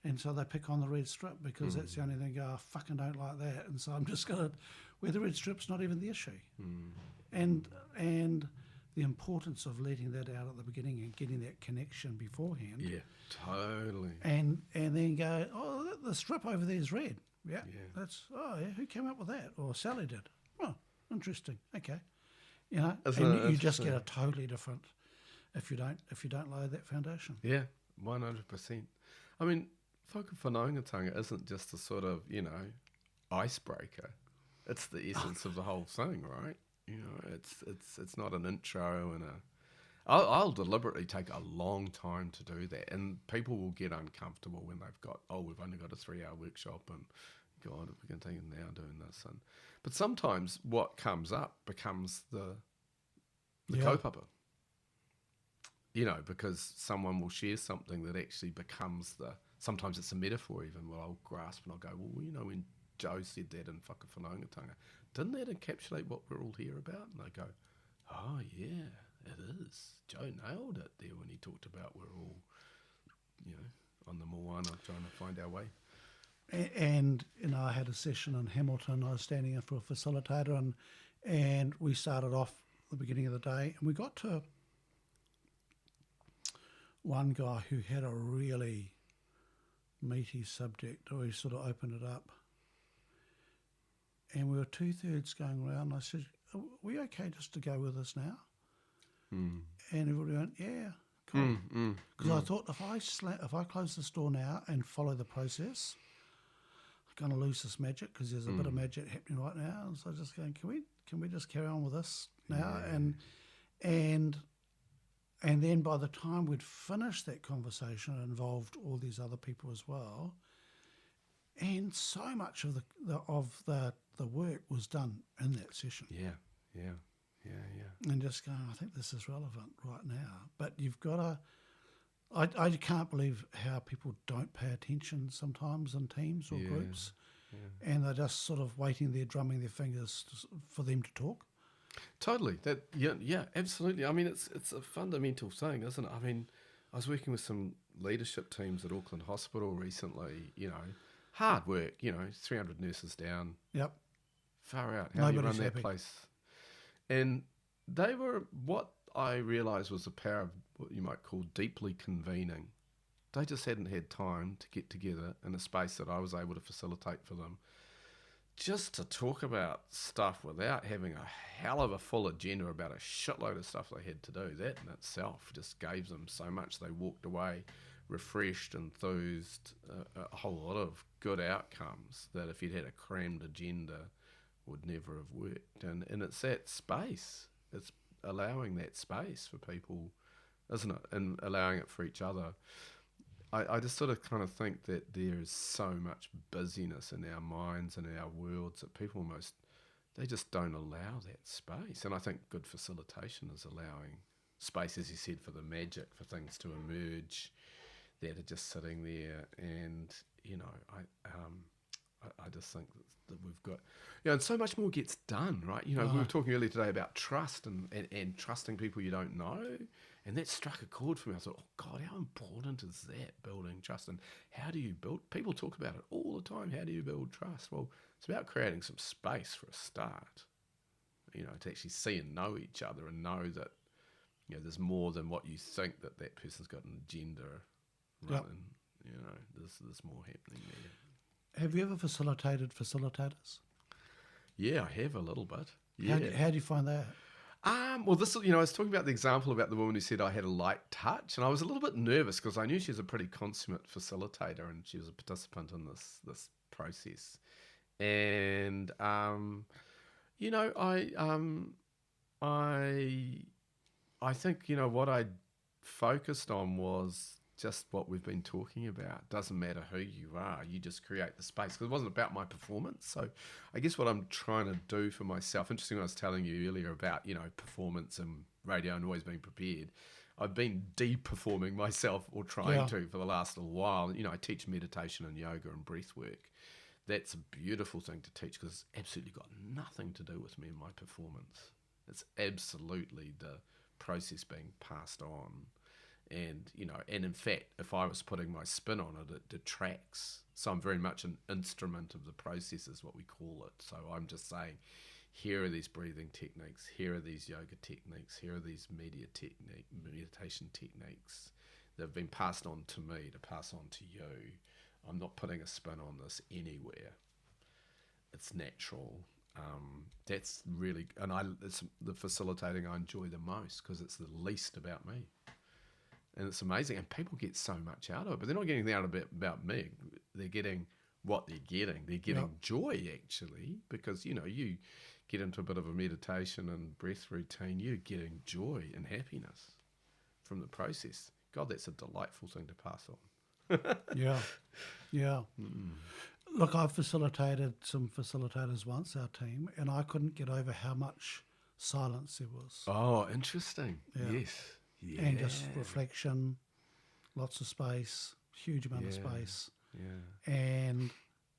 And so they pick on the red strip because that's the only thing they go, I fucking don't like that. And so I'm just going to, where the red strip's not even the issue. And the importance of letting that out at the beginning and getting that connection beforehand. Yeah, totally. And then go, oh, the strip over there is red. Yeah, that's, who came up with that? Or Sally did. Oh, interesting. Okay. And you just get a totally different if you don't lay that foundation. Yeah, 100%. I mean, whakawhanaungatanga isn't just a sort of, icebreaker. It's the essence of the whole thing, right? It's not an intro and I'll deliberately take a long time to do that, and people will get uncomfortable when they've got, we've only got a 3-hour workshop, and God, we're going to take now doing this, but sometimes what comes up becomes the kaupapa, because someone will share something that actually becomes sometimes it's a metaphor even. Well, I'll grasp and I'll go, when Joe said that in whakawhanaungatanga, didn't that encapsulate what we're all here about? And I go, oh yeah, it is. Joe nailed it there when he talked about we're all, on the moana trying to find our way. And I had a session in Hamilton. I was standing in for a facilitator, and we started off at the beginning of the day, and we got to one guy who had a really meaty subject, or he sort of opened it up. And we were 2/3 going around. I said, are we okay just to go with this now? And everybody went, yeah, cool. Because I thought if I close this door now and follow the process, I'm going to lose this magic, because there's a bit of magic happening right now. And so I just going, can we just carry on with this now? And then by the time we'd finished that conversation, it involved all these other people as well. And so much of the work was done in that session. Yeah. And just going, I think this is relevant right now. But you've got to, I can't believe how people don't pay attention sometimes in teams or groups. Yeah. And they're just sort of waiting there, drumming their fingers for them to talk. Totally. Absolutely. I mean, it's a fundamental thing, isn't it? I mean, I was working with some leadership teams at Auckland Hospital recently, hard work, 300 nurses down. Yep. Far out. How do you run that happy. place? And they were, what I realised was the power of what you might call deeply convening. They just hadn't had time to get together in a space that I was able to facilitate for them, just to talk about stuff without having a hell of a full agenda about a shitload of stuff they had to do. That in itself just gave them so much. They walked away refreshed, enthused, a whole lot of good outcomes that if you'd had a crammed agenda would never have worked. And it's that space. It's allowing that space for people, isn't it? And allowing it for each other. I just sort of kind of think that there is so much busyness in our minds and our worlds that people almost, they just don't allow that space. And I think good facilitation is allowing space, as you said, for the magic, for things to emerge that are just sitting there. And, I just think that we've got, and so much more gets done, right? We were Right. talking earlier today about trust and trusting people you don't know. And that struck a chord for me. I thought, oh God, how important is that, building trust? And how do you build? People talk about it all the time. How do you build trust? Well, it's about creating some space for a start, to actually see and know each other and know that, there's more than what you think that that person's got an agenda Yep. running. There's more happening there. Have you ever facilitated facilitators? Yeah, I have a little bit. How Yeah. how do you find that? Well, I was talking about the example about the woman who said I had a light touch, and I was a little bit nervous because I knew she was a pretty consummate facilitator and she was a participant in this process. And I I think what I focused on was just what we've been talking about. Doesn't matter who you are, you just create the space. Because it wasn't about my performance. So I guess what I'm trying to do for myself, interesting, I was telling you earlier about, performance and radio and always being prepared. I've been de-performing myself or trying Yeah. to for the last little while. I teach meditation and yoga and breath work. That's a beautiful thing to teach because it's absolutely got nothing to do with me and my performance. It's absolutely the process being passed on. And in fact, if I was putting my spin on it, it detracts. So I'm very much an instrument of the process, is what we call it. So I'm just saying, here are these breathing techniques, here are these yoga techniques, here are these meditation techniques that have been passed on to me to pass on to you. I'm not putting a spin on this anywhere. It's natural. That's really, and it's the facilitating I enjoy the most because it's the least about me. And it's amazing. And people get so much out of it, but they're not getting out of it about me. They're getting what they're getting. They're getting Yep. joy, actually, because, you get into a bit of a meditation and breath routine, you're getting joy and happiness from the process. God, that's a delightful thing to pass on. Yeah. Yeah. Look, I've facilitated some facilitators once, our team, and I couldn't get over how much silence there was. Oh, interesting. Yeah. Yes. Yeah. And just reflection, lots of space, huge amount of Yeah. space. Yeah. And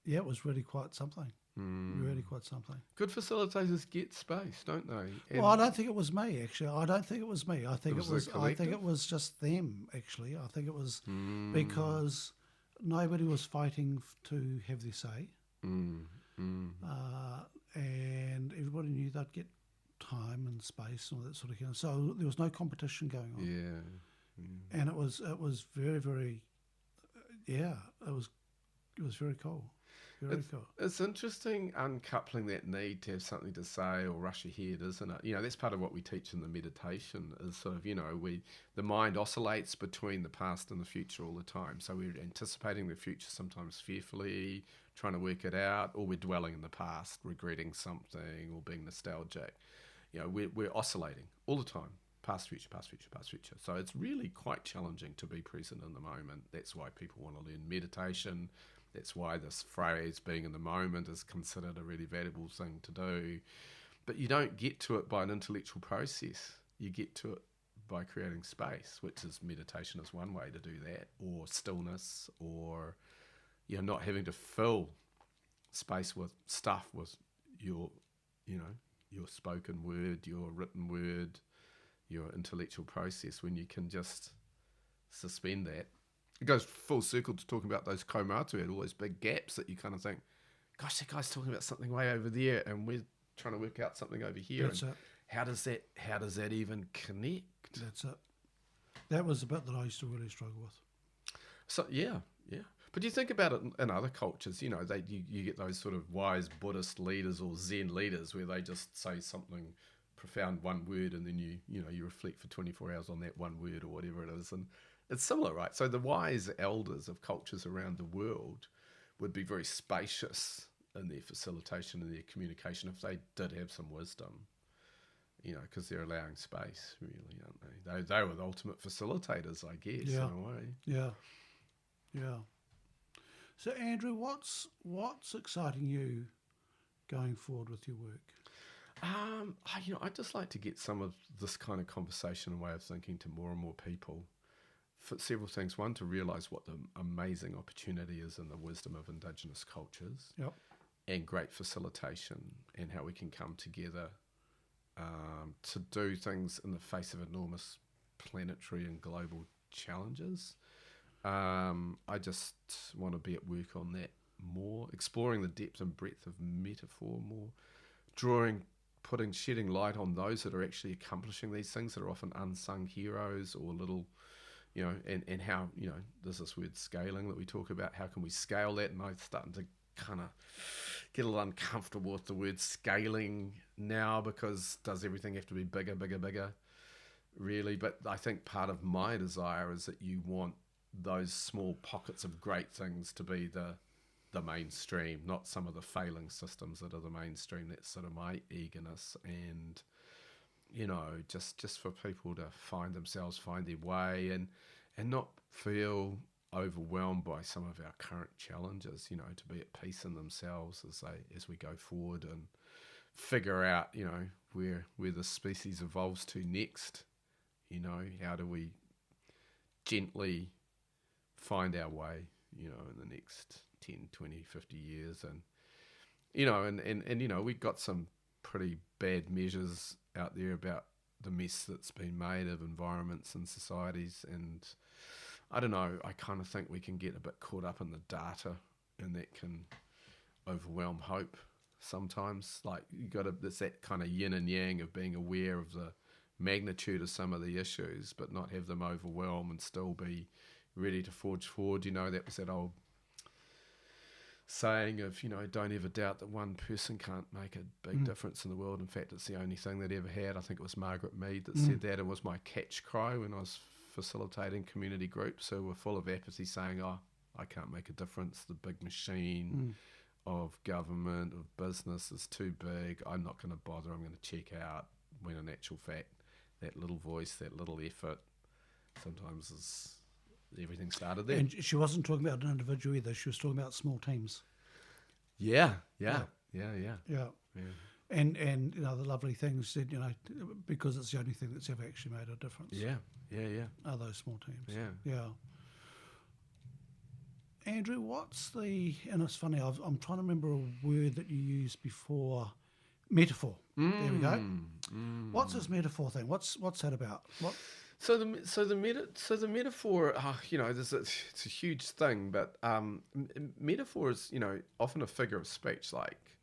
yeah, it was really quite something. Mm. Really quite something. Good facilitators get space, don't they? And Well, I don't think it was me actually. I don't think it was me. I think It it was was. the I think collective? it was just them actually. I think it was Mm. because nobody was fighting to have their say, Mm. Mm. and everybody knew they'd get time and space and all that sort of thing. So there was no competition going on, Yeah. and it was very very, yeah, it was very cool, very cool. It's interesting uncoupling that need to have something to say or rush ahead, isn't it? That's part of what we teach in the meditation is sort of, the mind oscillates between the past and the future all the time. So we're anticipating the future sometimes fearfully, trying to work it out, or we're dwelling in the past, regretting something or being nostalgic. We're oscillating all the time. Past, future, past, future, past, future. So it's really quite challenging to be present in the moment. That's why people want to learn meditation. That's why this phrase, being in the moment, is considered a really valuable thing to do. But you don't get to it by an intellectual process. You get to it by creating space, which is meditation is one way to do that, or stillness, or not having to fill space with stuff, with your, your spoken word, your written word, your intellectual process, when you can just suspend that. It goes full circle to talking about those kaumātua, all those big gaps that you kind of think, gosh, that guy's talking about something way over there and we're trying to work out something over here. That's and it. how does that even connect? That's it. That was the bit that I used to really struggle with. So yeah. But you think about it in other cultures, you get those sort of wise Buddhist leaders or Zen leaders where they just say something profound, one word, and then you reflect for 24 hours on that one word or whatever it is. And it's similar, right? So the wise elders of cultures around the world would be very spacious in their facilitation and their communication if they did have some wisdom, because they're allowing space, really, aren't they? They were the ultimate facilitators, I guess, in a way. Yeah. So Andrew, what's exciting you going forward with your work? I'd just like to get some of this kind of conversation and way of thinking to more and more people. for several things. One, to realise what the amazing opportunity is in the wisdom of Indigenous cultures Yep. and great facilitation, and how we can come together to do things in the face of enormous planetary and global challenges. I just want to be at work on that more, exploring the depth and breadth of metaphor more, shedding light on those that are actually accomplishing these things, that are often unsung heroes or little, and how, there's this word scaling that we talk about. How can we scale that? And I'm starting to kind of get a little uncomfortable with the word scaling now, because does everything have to be bigger, bigger, bigger? Really? But I think part of my desire is that you want those small pockets of great things to be the mainstream, not some of the failing systems that are the mainstream. That's sort of my eagerness, and just for people to find themselves, find their way, and not feel overwhelmed by some of our current challenges. To be at peace in themselves as we go forward and figure out where the species evolves to next. How do we gently find our way in the next 10, 20, 50 years. And we've got some pretty bad measures out there about the mess that's been made of environments and societies. And I don't know, I kind of think we can get a bit caught up in the data, and that can overwhelm hope sometimes. Like, it's that kind of yin and yang of being aware of the magnitude of some of the issues, but not have them overwhelm, and still be ready to forge forward. That was that old saying of, don't ever doubt that one person can't make a big difference in the world. In fact, it's the only thing that ever had. I think it was Margaret Mead that said that. It was my catch cry when I was facilitating community groups who were full of apathy, saying, I can't make a difference. The big machine of government, of business is too big. I'm not going to bother. I'm going to check out. When in actual fact, that little voice, that little effort, sometimes is everything started there. And she wasn't talking about an individual either. She was talking about small teams. Yeah. Yeah. And the lovely thing she said, because it's the only thing that's ever actually made a difference. Yeah. Are those small teams. Yeah. Andrew, and it's funny, I'm trying to remember a word that you used before. Metaphor. There we go. What's this metaphor thing? What's that about? What? So the metaphor, it's a huge thing, but metaphor is often a figure of speech. Like,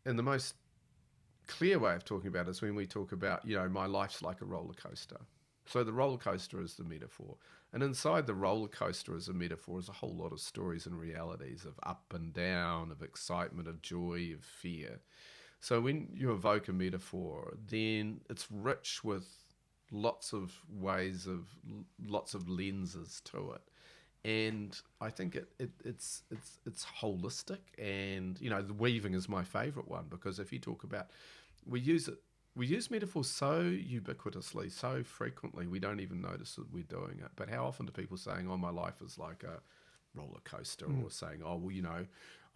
and the most clear way of talking about it is when we talk about my life's like a roller coaster. So the roller coaster is the metaphor, and inside the roller coaster as a metaphor is a whole lot of stories and realities of up and down, of excitement, of joy, of fear. So when you evoke a metaphor, then it's rich with lots of ways of lots of lenses to it, and I think it's holistic. And the weaving is my favourite one, because if you talk about, we use metaphors so ubiquitously, so frequently, we don't even notice that we're doing it. But how often do people saying, "Oh, my life is like a roller coaster," or saying, "Oh, well,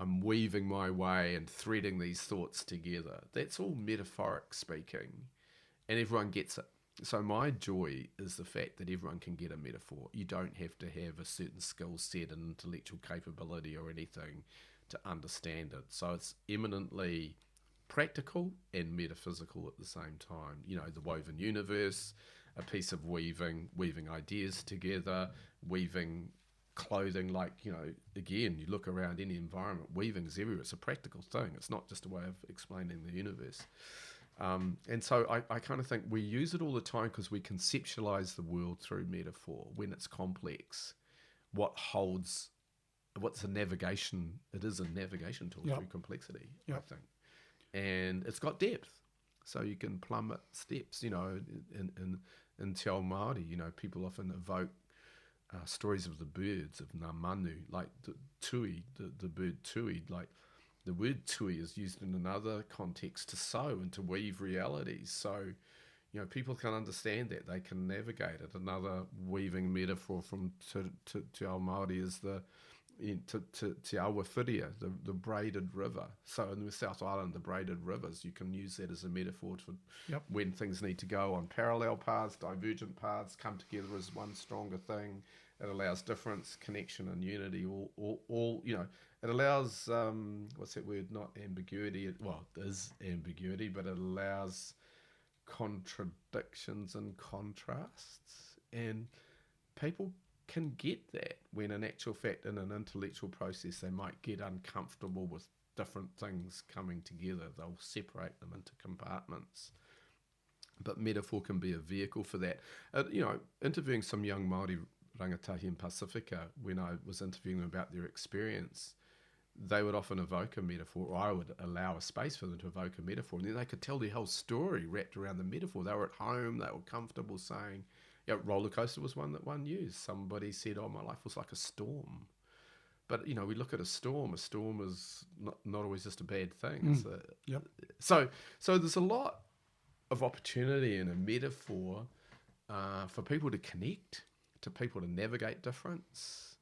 I'm weaving my way and threading these thoughts together." That's all metaphoric speaking, and everyone gets it. So my joy is the fact that everyone can get a metaphor. You don't have to have a certain skill set and intellectual capability or anything to understand it. So it's eminently practical and metaphysical at the same time. The woven universe, a piece of weaving ideas together, weaving clothing. Like, again, you look around any environment, weaving is everywhere. It's a practical thing. It's not just a way of explaining the universe. And so I kind of think we use it all the time because we conceptualize the world through metaphor. When it's complex, what's a navigation? It is a navigation tool through complexity, I think. And it's got depth. So you can plummet steps, in Te Awanga, people often evoke stories of the birds, of ngā manu, like the tui, the bird tui. Like, the word tui is used in another context to sow and to weave realities. So, people can understand that. They can navigate it. Another weaving metaphor from Te Ao Māori is the to Te Awanga, the braided river. So in the South Island, the braided rivers, you can use that as a metaphor for Yep. when things need to go on parallel paths, divergent paths, come together as one stronger thing. It allows difference, connection, and unity. All it allows what's that word? Not ambiguity. It is ambiguity, but it allows contradictions and contrasts, and people can get that when in actual fact in an intellectual process they might get uncomfortable with different things coming together. They'll separate them into compartments, but metaphor can be a vehicle for that. Interviewing some young Māori rangatahi in Pasifika, when I was interviewing them about their experience, they would often evoke a metaphor, or I would allow a space for them to evoke a metaphor, and then they could tell their whole story wrapped around the metaphor. They were at home, they were comfortable saying, roller coaster was one that one used. Somebody said, "Oh, my life was like a storm." But we look at a storm. A storm is not always just a bad thing. Yep. So there's a lot of opportunity in a metaphor for people to connect, to people to navigate difference,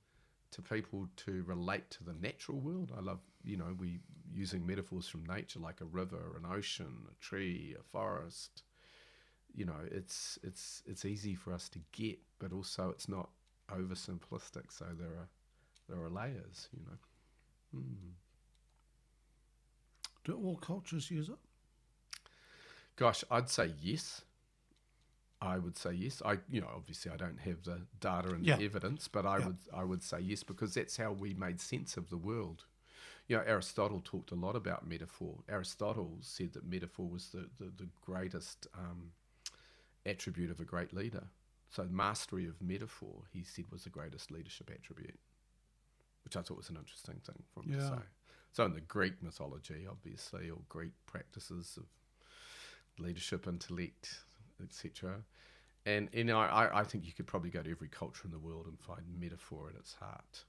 to people to relate to the natural world. I love we using metaphors from nature like a river, an ocean, a tree, a forest. It's easy for us to get, but also it's not oversimplistic. So there are layers. Do all cultures use it? Gosh, I'd say yes. I would say yes. Obviously I don't have the data and the evidence, but I would say yes, because that's how we made sense of the world. Aristotle talked a lot about metaphor. Aristotle said that metaphor was the greatest attribute of a great leader. So mastery of metaphor, he said, was the greatest leadership attribute, which I thought was an interesting thing for him to say. So in the Greek mythology, obviously, or Greek practices of leadership, intellect, etc. And I think you could probably go to every culture in the world and find metaphor at its heart.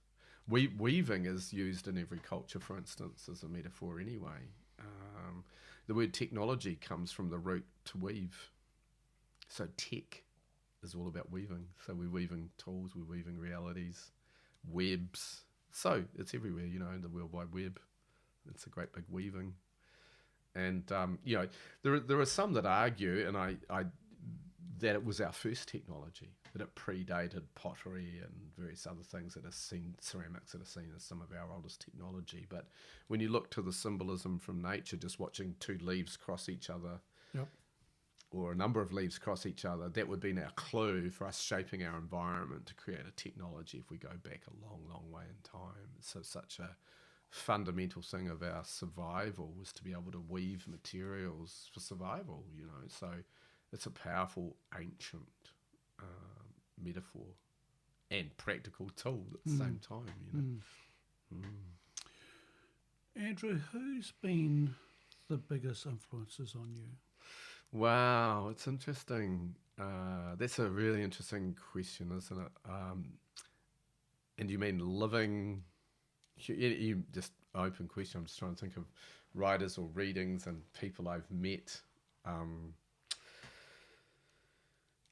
Weaving is used in every culture, for instance, as a metaphor anyway. The word technology comes from the root to weave. So tech is all about weaving. So we're weaving tools, we're weaving realities, webs. So it's everywhere, in the World Wide Web. It's a great big weaving. And, there are some that argue, and I that it was our first technology, that it predated pottery and various other things that are seen, ceramics that are seen as some of our oldest technology. But when you look to the symbolism from nature, just watching two leaves cross each other, or a number of leaves cross each other, that would be our clue for us shaping our environment to create a technology if we go back a long, long way in time. So such a fundamental thing of our survival was to be able to weave materials for survival, So it's a powerful, ancient metaphor and practical tool at the same time, Andrew, who's been the biggest influences on you? Wow, it's interesting. That's a really interesting question, isn't it? And you mean living? You just open question. I'm just trying to think of writers or readings and people I've met.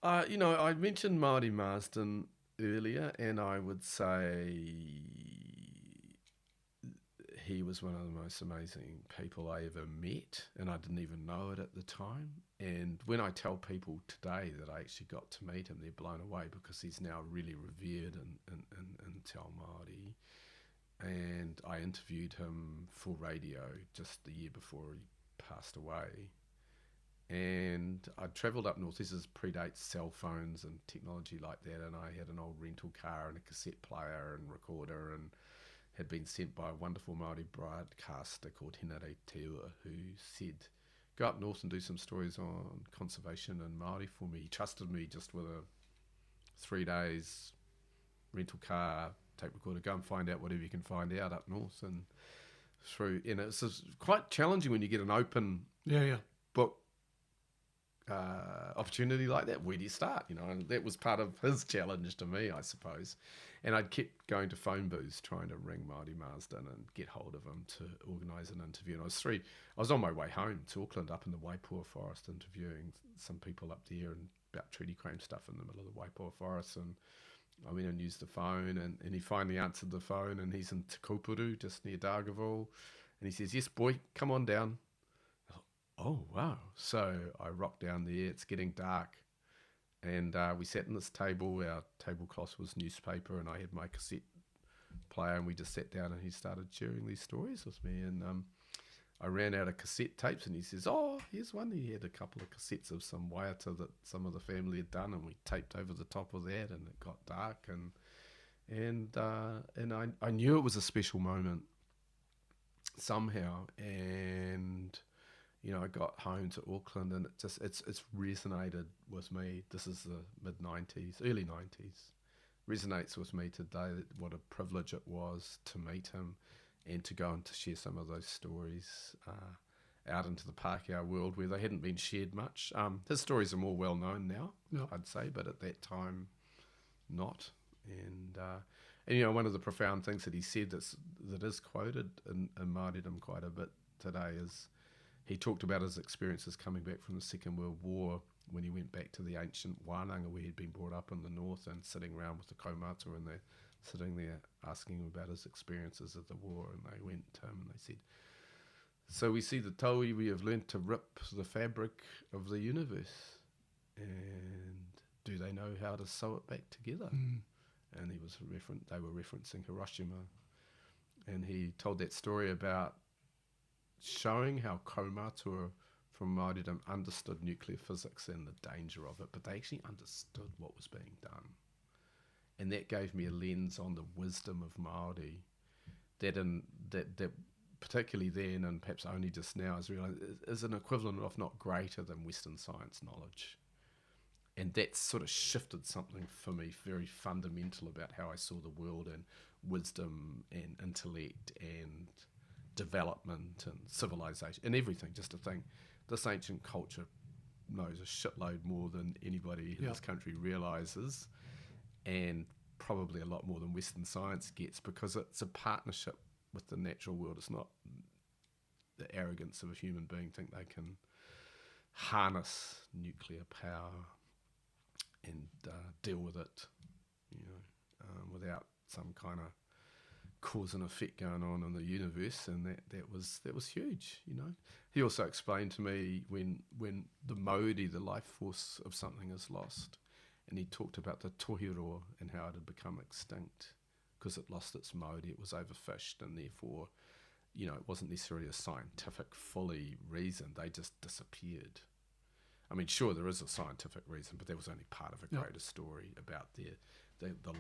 I mentioned Māori Marsden earlier, and I would say he was one of the most amazing people I ever met, and I didn't even know it at the time. And when I tell people today that I actually got to meet him, they're blown away, because he's now really revered in Te Ao Māori. And I interviewed him for radio just the year before he passed away. And I travelled up north. This predates cell phones and technology like that, and I had an old rental car and a cassette player and recorder, and had been sent by a wonderful Māori broadcaster called Henare Teua, who said, go up north and do some stories on conservation and Māori for me. He trusted me just with a 3 days rental car, tape recorder, go and find out whatever you can find out up north. And it's quite challenging when you get an open book opportunity like that. Where do you start? And that was part of his challenge to me, I suppose. And I'd kept going to phone booths trying to ring Māori Marsden and get hold of him to organise an interview. And I was on my way home to Auckland, up in the Waipua Forest, interviewing some people up there and about treaty claim stuff in the middle of the Waipua Forest. And I went and used the phone, and he finally answered the phone, and he's in Te Kaupuru, just near Dargaville. And he says, "Yes, boy, come on down." Oh, wow. So I rocked down there. It's getting dark. And we sat in this table. Our tablecloth was newspaper, and I had my cassette player, and we just sat down, and he started sharing these stories with me. And I ran out of cassette tapes, and he says, "Oh, here's one." He had a couple of cassettes of some waiata that some of the family had done, and we taped over the top of that, and it got dark, and I knew it was a special moment somehow, and I got home to Auckland, and it's resonated with me. This is the mid-90s, early 90s. Resonates with me today what a privilege it was to meet him and to go and to share some of those stories out into the Pākehā world where they hadn't been shared much. His stories are more well known now, Yep. I'd say, but at that time, not. And one of the profound things that he said that is quoted in Māoridom quite a bit today is he talked about his experiences coming back from the Second World War when he went back to the ancient wānanga where he'd been brought up in the north and sitting around with the kaumātua, and they're sitting there asking him about his experiences of the war, and they went to him and they said, "So we see the taui, we have learnt to rip the fabric of the universe, and do they know how to sew it back together?" And they were referencing Hiroshima, and he told that story about showing how kaumātua from Māoridom understood nuclear physics and the danger of it, but they actually understood what was being done. And that gave me a lens on the wisdom of Māori that particularly then, and perhaps only just now, is an equivalent of not greater than Western science knowledge. And that sort of shifted something for me very fundamental about how I saw the world, and wisdom and intellect and development and civilization and everything. Just to think, this ancient culture knows a shitload more than anybody in this country realizes, and probably a lot more than Western science gets, because it's a partnership with the natural world. It's not the arrogance of a human being think they can harness nuclear power and deal with it, without some kind of cause and effect going on in the universe. And that was huge. He also explained to me when the mauri, the life force of something, is lost, and he talked about the tohiroa and how it had become extinct because it lost its mauri. It was overfished, and therefore it wasn't necessarily a scientific fully reason. They just disappeared. I mean, sure, there is a scientific reason, but that was only part of a greater story about the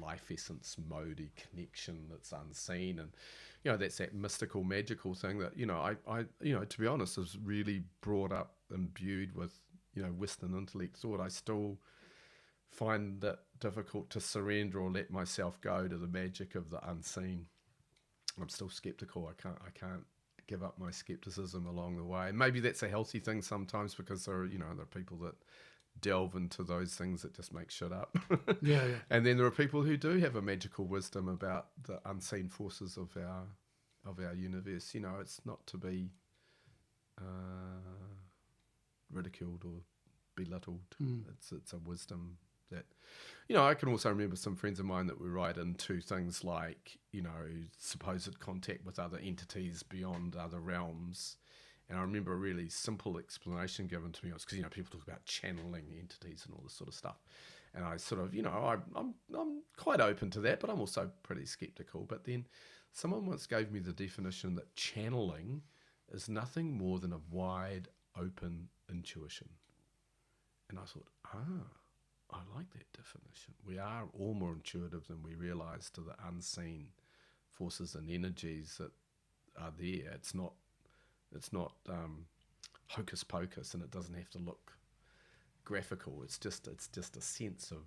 life essence Māori connection that's unseen. And that's that mystical, magical thing that I to be honest, is really brought up, imbued with Western intellect thought. I still find that difficult to surrender or let myself go to the magic of the unseen. I'm still skeptical. I can't give up my skepticism along the way. And maybe that's a healthy thing sometimes, because there are people that delve into those things that just make shit up. Yeah. And then there are people who do have a magical wisdom about the unseen forces of our universe. It's not to be ridiculed or belittled. It's a wisdom that I can also remember some friends of mine that were right into things like supposed contact with other entities beyond other realms. And I remember a really simple explanation given to me, because people talk about channeling entities and all this sort of stuff, and I sort of I'm quite open to that, but I'm also pretty skeptical. But then someone once gave me the definition that channeling is nothing more than a wide open intuition, and I thought, I like that definition. We are all more intuitive than we realise to the unseen forces and energies that are there. It's not hocus pocus, and it doesn't have to look graphical. It's just a sense of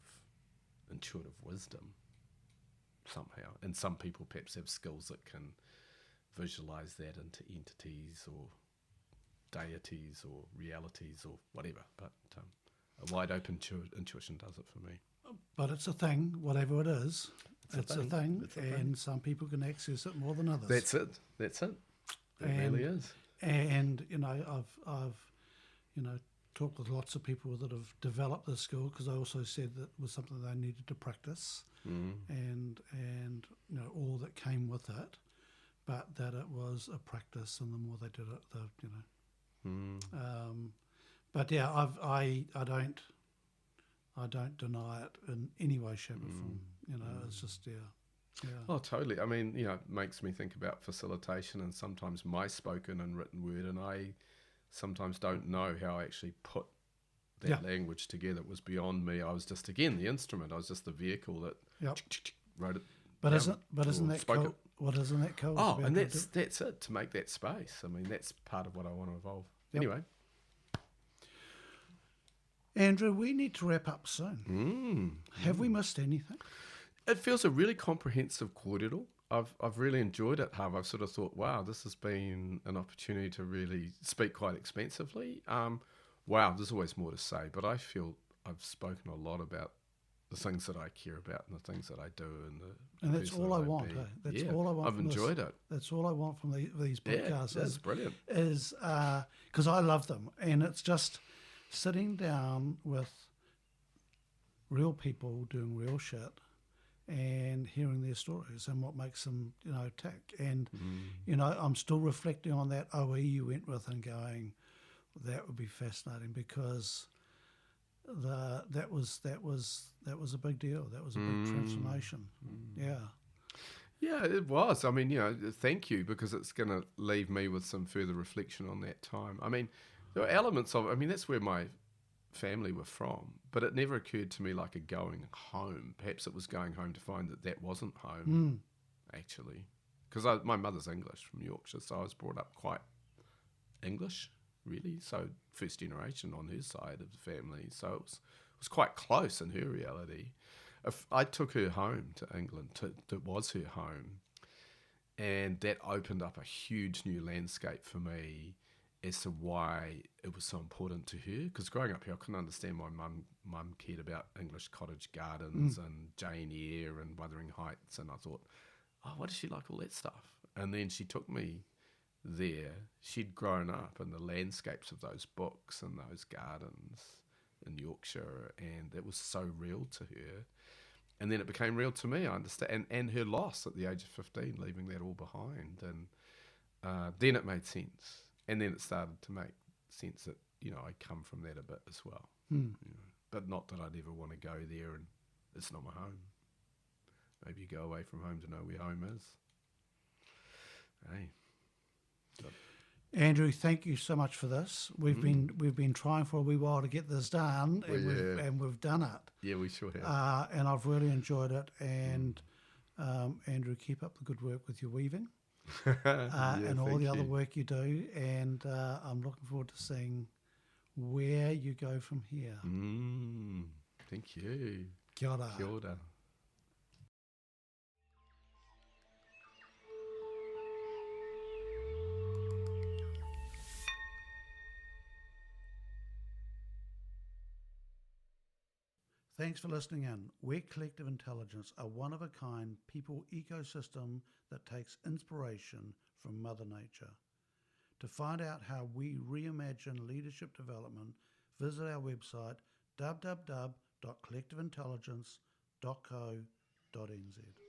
intuitive wisdom somehow. And some people perhaps have skills that can visualize that into entities or deities or realities or whatever. But a wide open intuition does it for me. But it's a thing, whatever it is. It's a thing, It's a and thing. some people can access it more than others. That's it. It really is. And I've talked with lots of people that have developed this skill, because I also said that it was something they needed to practice. and all that came with it, but that it was a practice, and the more they did it, but yeah, I don't deny it in any way, shape, or form. It's just yeah. Oh, totally. I mean, it makes me think about facilitation and sometimes my spoken and written word, and I sometimes don't know how I actually put that language together. It was beyond me. I was just, again, the instrument. I was just the vehicle that wrote it. But isn't that cool? What isn't that cool? Oh, and that's it, to make that space. I mean, that's part of what I want to evolve. Yep. Anyway. Andrew, we need to wrap up soon. Have we missed anything? It feels a really comprehensive kōrero. I've really enjoyed it, Harv. I've sort of thought, wow, this has been an opportunity to really speak quite expansively. Wow, there's always more to say, but I feel I've spoken a lot about the things that I care about and the things that I do, and that's all I want. Hey? That's all I want. I've enjoyed it. That's all I want from these podcasts. Yeah, that's brilliant. Is because I love them, and it's just sitting down with real people doing real shit and hearing their stories and what makes them, tick. And I'm still reflecting on that OE you went with and going, that would be fascinating, because that was a big deal. That was a big transformation. Yeah, it was. I mean, thank you, because it's going to leave me with some further reflection on that time. I mean, there were elements of, that's where my family were from, but it never occurred to me like a going home. Perhaps it was going home to find that wasn't home, actually. Because my mother's English, from Yorkshire, so I was brought up quite English, really. So first generation on her side of the family. So it was quite close in her reality. If I took her home to England, that was her home, and that opened up a huge new landscape for me as to why it was so important to her. Because growing up here, I couldn't understand why mum cared about English cottage gardens and Jane Eyre and Wuthering Heights, and I thought, oh, why does she like all that stuff? And then she took me there. She'd grown up in the landscapes of those books and those gardens in Yorkshire, and it was so real to her. And then it became real to me, I understand, and her loss at the age of 15, leaving that all behind. And then it made sense. And then it started to make sense that, I come from that a bit as well. But not that I'd ever want to go there and it's not my home. Maybe you go away from home to know where home is. Hey. Andrew, thank you so much for this. We've been trying for a wee while to get this done, and we've done it. Yeah, we sure have. And I've really enjoyed it. And Andrew, keep up the good work with your weaving and all the other work you do. And I'm looking forward to seeing where you go from here. Thank you. Kia ora. Kia ora. Thanks for listening in. We're Collective Intelligence, a one-of-a-kind people ecosystem that takes inspiration from Mother Nature. To find out how we reimagine leadership development, visit our website www.collectiveintelligence.co.nz.